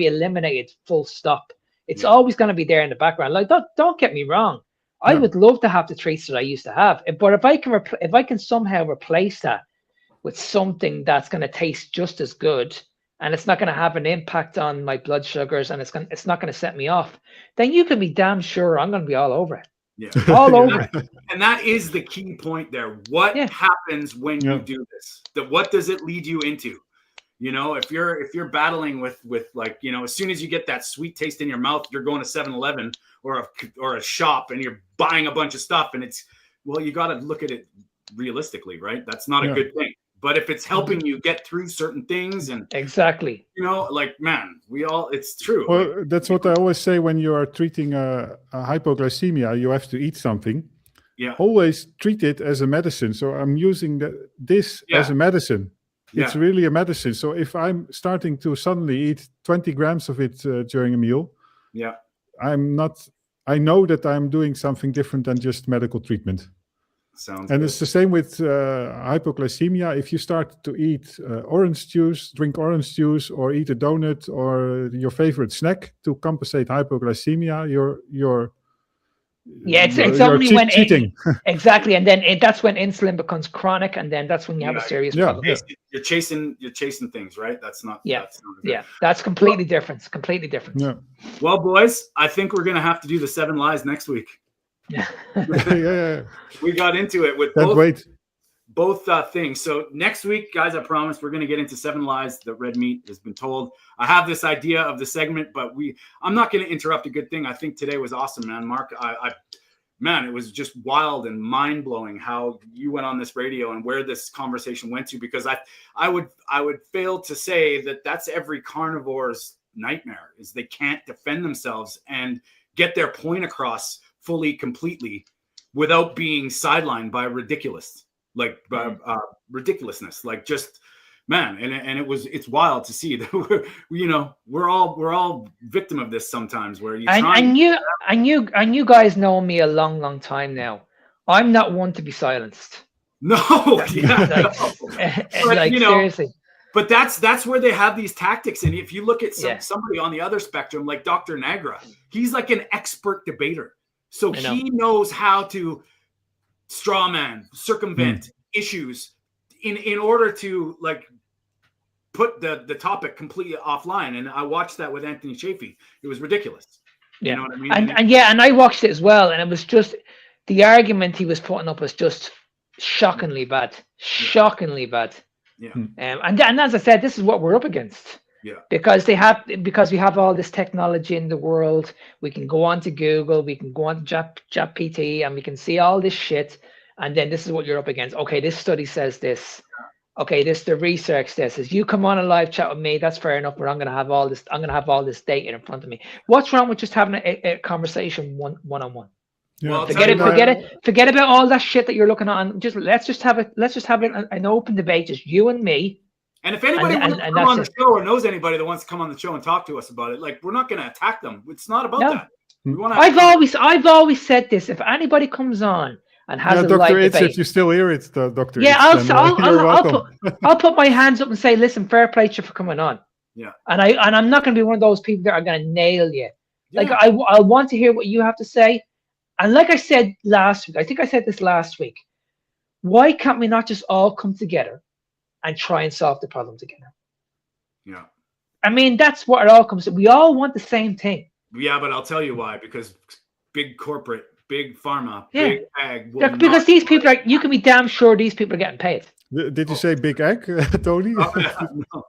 eliminated full stop. It's always going to be there in the background. Like, don't get me wrong. I would love to have the treats that I used to have, but if I can somehow replace that with something that's going to taste just as good, and it's not going to have an impact on my blood sugars, and it's not going to set me off, then you can be damn sure I'm going to be all over it. Yeah, all over it. And that is the key point there. What happens when you do this? What does it lead you into? You know, if you're battling with like, you know, as soon as you get that sweet taste in your mouth, you're going to 7-Eleven or a shop and you're buying a bunch of stuff, and you got to look at it realistically, right? That's not a good thing. But if it's helping you get through certain things and exactly, you know, like, man, it's true. Well, that's what I always say when you are treating a hypoglycemia, you have to eat something. Yeah. Always treat it as a medicine. So I'm using this as a medicine. It's really a medicine. So if I'm starting to suddenly eat 20 grams of it during a meal, I know that I'm doing something different than just medical treatment. Sounds and good. It's the same with hypoglycemia. If you start to eat orange juice, drink orange juice, or eat a donut or your favorite snack to compensate hypoglycemia, you're it's only when cheating. Exactly, and then that's when insulin becomes chronic, and then that's when you have a serious problem. You're chasing things, right? That's not. That's completely different. Completely different. Yeah. Well, boys, I think we're gonna have to do the 7 lies next week. We got into it with both things. So next week, guys, I promise we're going to get into 7 lies that red meat has been told. I have this idea of the segment, but I'm not going to interrupt a good thing. I think today was awesome, man. Mark, man, it was just wild and mind blowing how you went on this radio and where this conversation went to, because I would fail to say that that's every carnivore's nightmare, is they can't defend themselves and get their point across fully, completely, without being sidelined by ridiculousness. Like just, man, and it's wild to see that we're all victim of this sometimes, where you guys know me a long time now. I'm not one to be silenced. No, seriously. But that's where they have these tactics. And if you look at somebody on the other spectrum, like Dr. Nagra, he's like an expert debater. So he knows how to strawman, circumvent issues in order to like put the topic completely offline. And I watched that with Anthony Chafee. It was ridiculous. You know what I mean? And I watched it as well. And it was just, the argument he was putting up was just shockingly bad. Shockingly bad. Yeah. And as I said, this is what we're up against. Yeah. Because we have all this technology in the world. We can go on to Google, we can go on to ChatGPT, and we can see all this shit. And then this is what you're up against. Okay, this study says this. okay, the research says you come on a live chat with me, that's fair enough, but I'm gonna have all this data in front of me. What's wrong with just having a conversation one-on-one? Yeah. Well, Forget about all that shit that you're looking at, and let's just have an open debate, just you and me. And if anybody wants to come on the show or knows anybody that wants to come on the show and talk to us about it, like, we're not going to attack them. It's not about that. We want to. I've always said this. If anybody comes on and has a live debate, if you still hear it, Dr. Yeah, I'll put my hands up and say, listen, fair play to you for coming on. Yeah. And I'm not going to be one of those people that are going to nail you. Yeah. Like I want to hear what you have to say. And like I said last week, I think I said this last week. Why can't we not just all come together and try and solve the problem together? Yeah. I mean, that's what it all comes to. We all want the same thing. Yeah, but I'll tell you why. Because big corporate, big pharma, big ag. Because these people you can be damn sure these people are getting paid. Did you say big egg, Tony? No.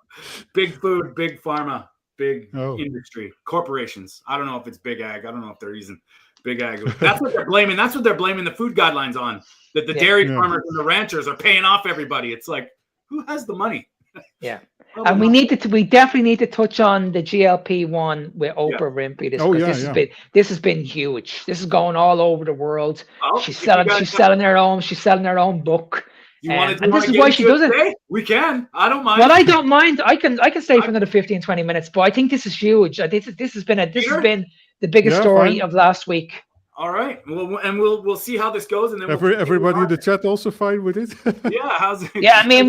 Big food, big pharma, big industry, corporations. I don't know if it's big ag. I don't know if they're using big ag. That's what they're blaming. That's what they're blaming the food guidelines on. That the dairy farmers and the ranchers are paying off everybody. It's like, who has the money? Yeah. And we definitely need to touch on the GLP-1 with Oprah Winfrey. This has been huge. This is going all over the world. Oh, she's selling her own book. And this is why she does it. We can. I don't mind. Well, I don't mind. I can stay for another 15, 20 minutes, but I think this is huge. I think this has been the biggest story of last week. All right. Well, and we'll see how this goes, and then everybody in the chat also fine with it. Yeah. How's it? Yeah. I mean,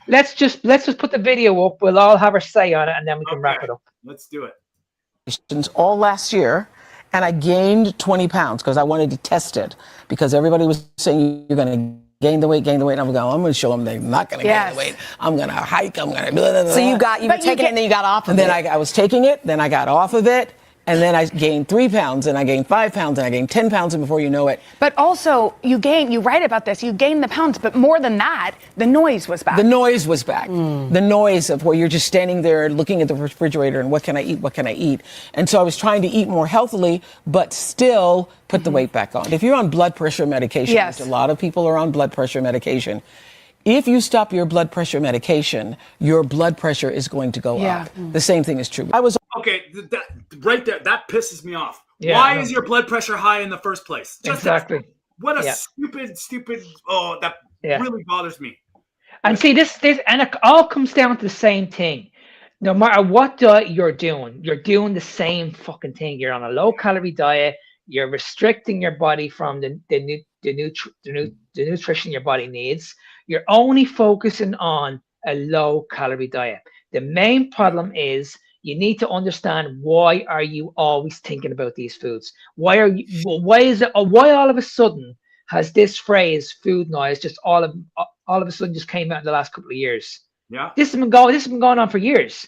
let's just put the video up. We'll all have our say on it, and then we can wrap it up. Let's do it. All last year, and I gained 20 pounds because I wanted to test it, because everybody was saying you're going to gain the weight, and I'm going to show them they're not going to gain the weight. I'm going to hike. I'm going to blah, blah, blah. So you were taking it, and then you got off of it. And then I was taking it, then I got off of it. And then I gained 3 pounds, and I gained 5 pounds, and I gained 10 pounds, and before you know it. But also, you write about this, you gained the pounds, but more than that, the noise was back. The noise was back. The noise of where you're just standing there looking at the refrigerator and what can I eat? And so I was trying to eat more healthily, but still put the weight back on. If you're on blood pressure medication, which a lot of people are on blood pressure medication, if you stop your blood pressure medication, your blood pressure is going to go up. The same thing is true. Okay, that right there, that pisses me off. Why is your blood pressure high in the first place? Exactly. What a stupid. Oh, that really bothers me. And see, this, and it all comes down to the same thing. No matter what diet you're doing the same fucking thing. You're on a low-calorie diet. You're restricting your body from the nutrition your body needs. You're only focusing on a low-calorie diet. The main problem is you need to understand, why are you always thinking about these foods? Why all of a sudden has this phrase food noise just all of a sudden just came out in the last couple of years? Yeah. This has been going on for years.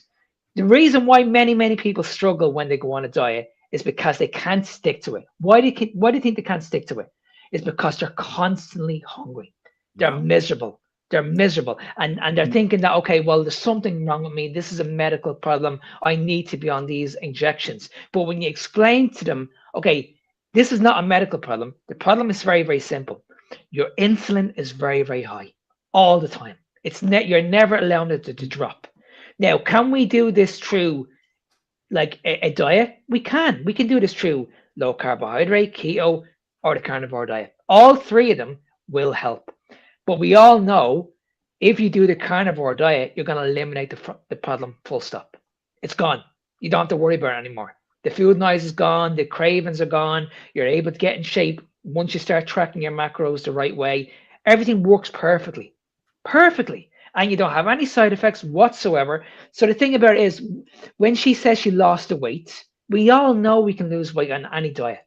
The reason why many people struggle when they go on a diet is because they can't stick to it. Why do you think they can't stick to it? It's because they're constantly hungry. They're miserable. They're miserable. And they're thinking that, okay, well, there's something wrong with me. This is a medical problem. I need to be on these injections. But when you explain to them, okay, this is not a medical problem. The problem is very, very simple. Your insulin is very, very high all the time. You're never allowing it to drop. Now, can we do this through like a diet? We can do this through low carbohydrate, keto, or the carnivore diet. All three of them will help. But we all know, if you do the carnivore diet, you're going to eliminate the problem, full stop. It's gone. You don't have to worry about it anymore. The food noise is gone. The cravings are gone. You're able to get in shape once you start tracking your macros the right way. Everything works perfectly. And you don't have any side effects whatsoever. So the thing about it is, when she says she lost the weight, we all know we can lose weight on any diet.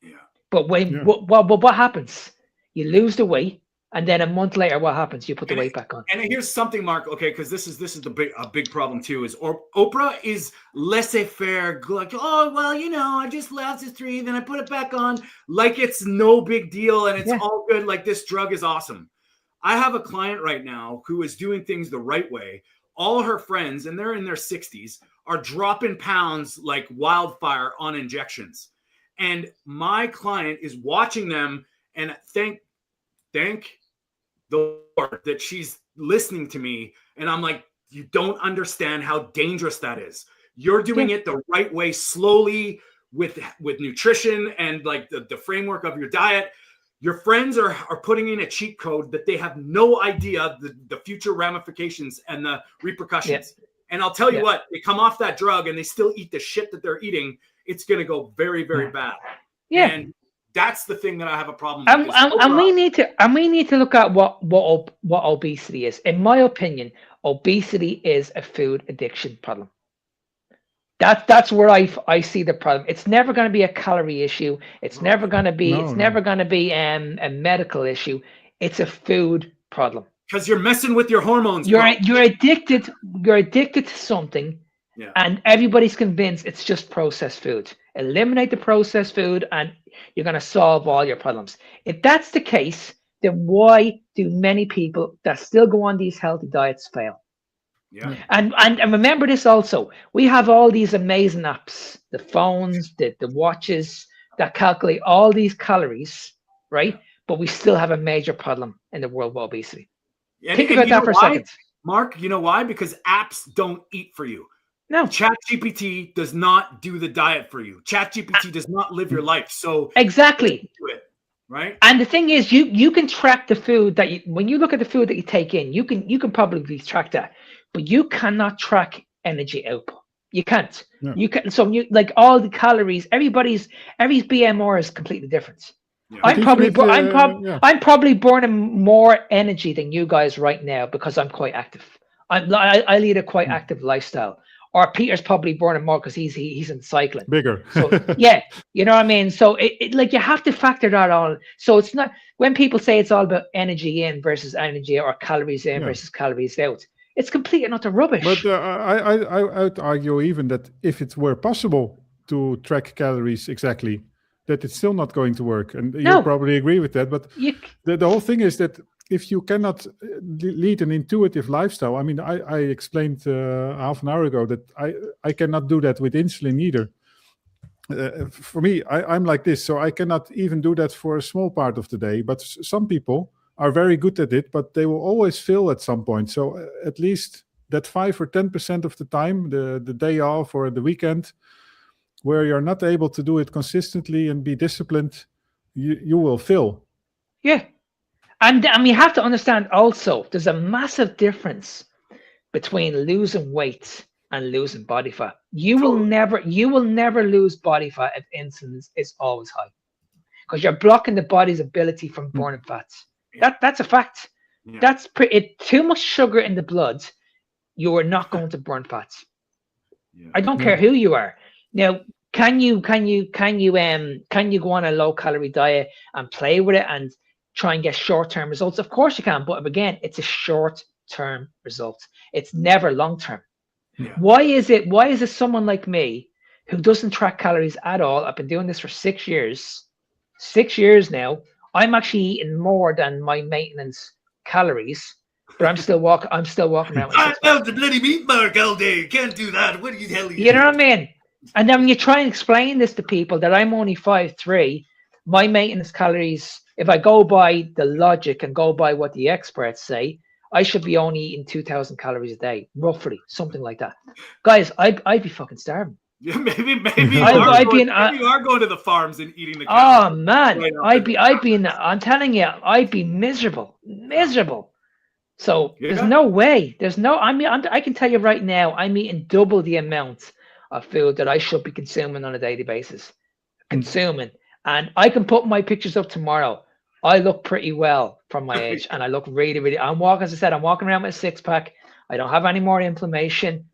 Yeah. But what happens? You lose the weight. And then a month later, what happens? You put the weight back on. And here's something, Mark. Okay, because this is a big problem too. Is Oprah is laissez-faire, like, oh well, I just lost 3, then I put it back on, like it's no big deal and it's all good. Like this drug is awesome. I have a client right now who is doing things the right way. All her friends, and they're in their 60s, are dropping pounds like wildfire on injections, and my client is watching them and thank the Lord that she's listening to me. And I'm like, you don't understand how dangerous that is. You're doing it the right way, slowly, with nutrition and like the framework of your diet. Your friends are putting in a cheat code that they have no idea the future ramifications and the repercussions. And I'll tell you what, they come off that drug and they still eat the shit that they're eating. It's going to go very, very bad. Yeah. And that's the thing that I have a problem with. with. And we need to look at what obesity is. In my opinion, obesity is a food addiction problem. That's where I see the problem. It's never going to be a calorie issue. It's never going to be. Never going to be a medical issue. It's a food problem. Because you're messing with your hormones. You're addicted. You're addicted to something, and everybody's convinced it's just processed food. Eliminate the processed food, and you're going to solve all your problems. If that's the case, then why do many people that still go on these healthy diets fail? Yeah. And remember this also. We have all these amazing apps, the phones, the watches that calculate all these calories, right? But we still have a major problem in the world of obesity. Think about that for a second. Mark, you know why? Because apps don't eat for you. No. ChatGPT does not do the diet for you. ChatGPT does not live your life. So exactly. Do it, right? And the thing is, you can track the food that when you look at the food that you take in, you can probably track that. But you cannot track energy output. You can't. No. You can. So you like all the calories. Everybody's BMR is completely different. Yeah. I'm probably burning more energy than you guys right now because I'm quite active. I lead a quite active lifestyle. Or Peter's probably burning more because he's in cycling. Bigger. So yeah, you know what I mean. So it like you have to factor that all. So it's not when people say it's all about energy in versus energy or calories in versus calories out. It's complete and utter rubbish. But I would argue even that if it were possible to track calories exactly, that it's still not going to work. And you probably agree with that. But the whole thing is that if you cannot lead an intuitive lifestyle, I mean, I explained half an hour ago that I cannot do that with insulin either. For me, I'm like this, so I cannot even do that for a small part of the day. But some people are very good at it, but they will always fail at some point. So at least that 5 or 10% of the time, the day off or the weekend, where you're not able to do it consistently and be disciplined, you will fail. Yeah. And you have to understand also, there's a massive difference between losing weight and losing body fat. You will never lose body fat if insulin is always high, because you're blocking the body's ability from burning fats. That's a fact. Yeah. That's too much sugar in the blood. You are not going to burn fats. Yeah. I don't care who you are. Now, can you go on a low calorie diet and play with it and try and get short-term results? Of course you can, but again, it's a short-term result. It's never long-term. Yeah. Why is it someone like me who doesn't track calories at all? I've been doing this for 6 years. 6 years now. I'm actually eating more than my maintenance calories, but I'm still walking around. I love the bloody meat mark all day. You can't do that. What are you telling You know what I mean? And then when you try and explain this to people that I'm only 5'3", my maintenance calories, if I go by the logic and go by what the experts say, I should be only eating 2,000 calories a day, roughly, something like that. Guys, I'd be fucking starving. Yeah, maybe you are going to the farms and eating the cows. Oh man, I'm telling you, I'd be miserable. So there's no way. I can tell you right now, I'm eating double the amount of food that I should be consuming on a daily basis. And I can put my pictures up tomorrow. I look pretty well for my age, and I look really, really. I'm walking around with a 6-pack. I don't have any more inflammation,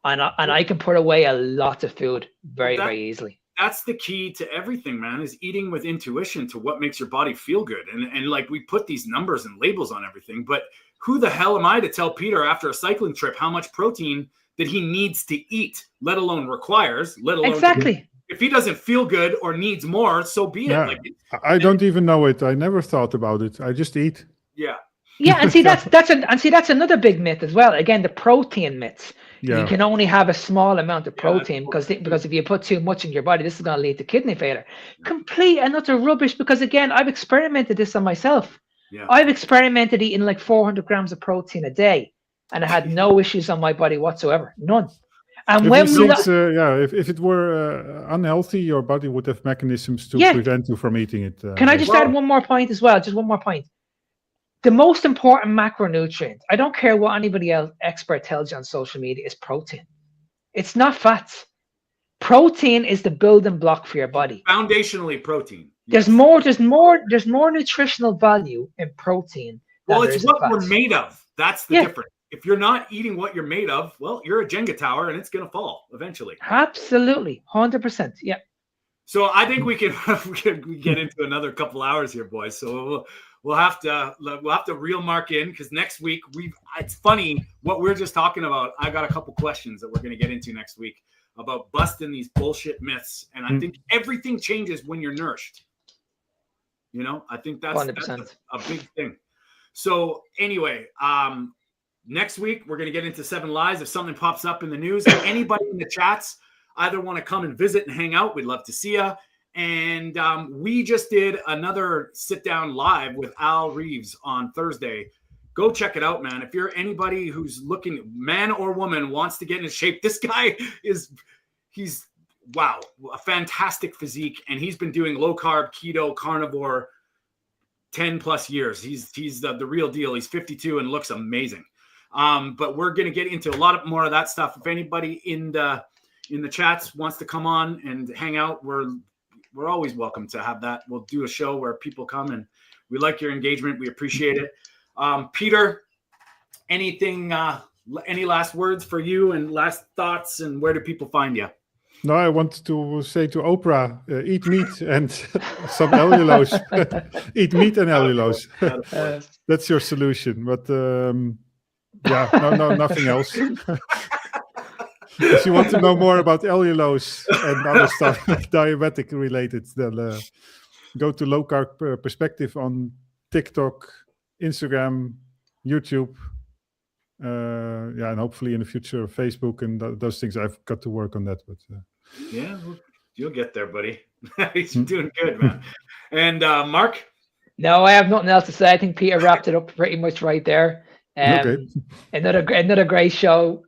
and I can put away a lot of food very easily. That's the key to everything, man, is eating with intuition to what makes your body feel good. And like we put these numbers and labels on everything, but who the hell am I to tell Peter after a cycling trip how much protein that he needs to eat, let alone requires, exactly. If he doesn't feel good or needs more, so be it. Like, I don't even know it. I never thought about it. I just eat. Yeah. Yeah, and see that's another big myth as well. Again, the protein myths. Yeah. You can only have a small amount of protein because if you put too much in your body, this is going to lead to kidney failure. Complete and utter rubbish. Because again, I've experimented this on myself. Yeah. I've experimented eating like 400 grams of protein a day, and I had no issues on my body whatsoever. None. And when we if it were unhealthy, your body would have mechanisms to prevent you from eating it. Can I just add one more point as well? Just one more point. The most important macronutrient, I don't care what anybody else expert tells you on social media, is protein. It's not fats. Protein is the building block for your body. Foundationally, protein. There's more nutritional value in protein. Well, it's what we're made of. That's the difference. If you're not eating what you're made of, well, you're a Jenga tower and it's going to fall eventually. Absolutely. 100%. Yeah. So I think we can get into another couple hours here, boys. So we'll have to reel Mark in, because next week it's funny what we're just talking about. I got a couple questions that we're going to get into next week about busting these bullshit myths. And I think everything changes when you're nourished. You know, I think that's a big thing. So anyway, next week we're going to get into 7 Lies. If something pops up in the news, if anybody in the chats either want to come and visit and hang out, we'd love to see you. And we just did another sit down live with Al Reeves on Thursday. Go check it out, man. If you're anybody who's looking, man or woman, wants to get into shape, this guy he's wow, a fantastic physique. And he's been doing low carb, keto, carnivore 10 plus years. He's the real deal. He's 52 and looks amazing. But we're going to get into a lot more of that stuff. If anybody in the chats wants to come on and hang out, we're always welcome to have that. We'll do a show where people come, and we like your engagement. We appreciate it. Peter, anything, any last words for you and last thoughts, and where do people find you? No, I want to say to Oprah, eat meat and some allulose. Eat meat and allulose. That's your solution. But no, nothing else. If you want to know more about allulose and other stuff, diabetic related, then go to Low Carb Perspective on TikTok, Instagram, YouTube. And hopefully in the future, Facebook and those things. I've got to work on that. But yeah, you'll get there, buddy. He's doing good, man. And Mark? No, I have nothing else to say. I think Peter wrapped it up pretty much right there. Okay. Another great show.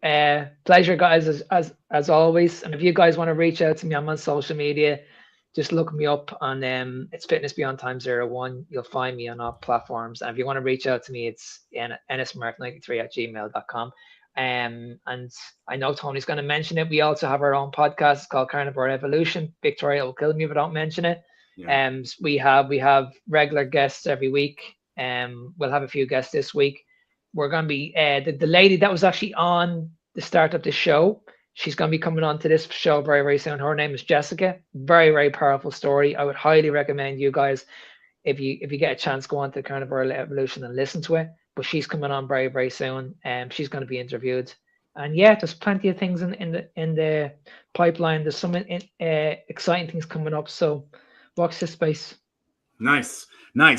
Pleasure, guys, as always. And if you guys want to reach out to me, I'm on social media. Just look me up on it's Fitness Beyond Time 01. You'll find me on all platforms. And if you want to reach out to me, it's nsmark93@gmail.com. And I know Tony's going to mention it. We also have our own podcast. It's called Carnivore Evolution. Victoria will kill me if I don't mention it. Yeah. We have regular guests every week. We'll have a few guests this week. We're going to be the lady that was actually on the start of the show. She's going to be coming on to this show very, very soon. Her name is Jessica. Very, very powerful story. I would highly recommend you guys, if you get a chance, go on to Carnivore Evolution and listen to it. But she's coming on very, very soon, and she's going to be interviewed. And yeah, there's plenty of things in the pipeline. There's some exciting things coming up. So watch this space. Nice.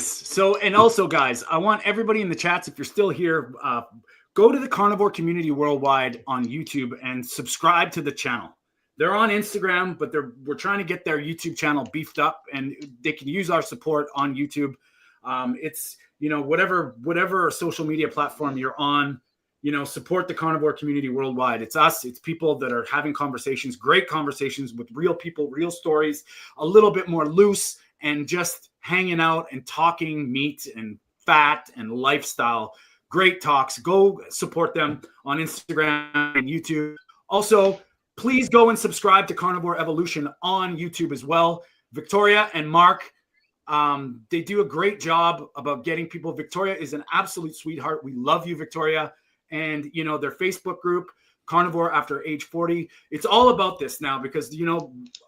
So, and also, guys, I want everybody in the chats, if you're still here, go to the Carnivore Community Worldwide on YouTube and subscribe to the channel. They're on Instagram, but we're trying to get their YouTube channel beefed up, and they can use our support on YouTube. It's, whatever social media platform you're on, support the Carnivore Community Worldwide. It's us. It's people that are having conversations, great conversations with real people, real stories, a little bit more loose, and just hanging out and talking meat and fat and lifestyle. Great talks. Go support them on Instagram and YouTube. Also, please go and subscribe to Carnivore Evolution on YouTube as well. Victoria and Mark, they do a great job about getting people. Victoria is an absolute sweetheart. We love you, Victoria. And, their Facebook group, Carnivore After Age 40. It's all about this now because,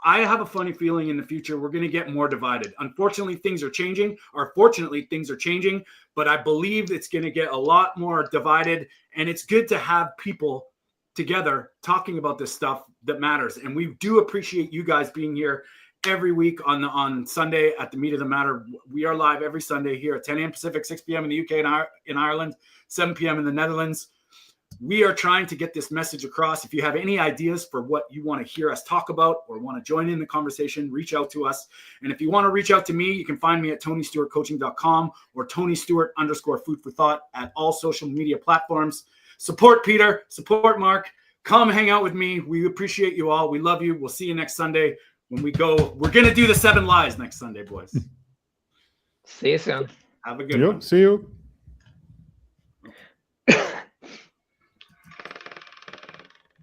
I have a funny feeling in the future we're going to get more divided. Unfortunately, things are changing, or fortunately, things are changing, but I believe it's going to get a lot more divided, and it's good to have people together talking about this stuff that matters. And we do appreciate you guys being here every week on Sunday at the Meat of the Matter. We are live every Sunday here at 10 a.m. Pacific, 6 p.m. in the UK and in Ireland, 7 p.m. in the Netherlands. We are trying to get this message across. If you have any ideas for what you want to hear us talk about or want to join in the conversation, reach out to us. And if you want to reach out to me, you can find me at TonyStewartCoaching.com or TonyStewart_food for thought at all social media platforms. Support Peter, support Mark. Come hang out with me. We appreciate you all. We love you. We'll see you next Sunday when we go. We're going to do the 7 lies next Sunday, boys. See you soon. Have a good one. See you.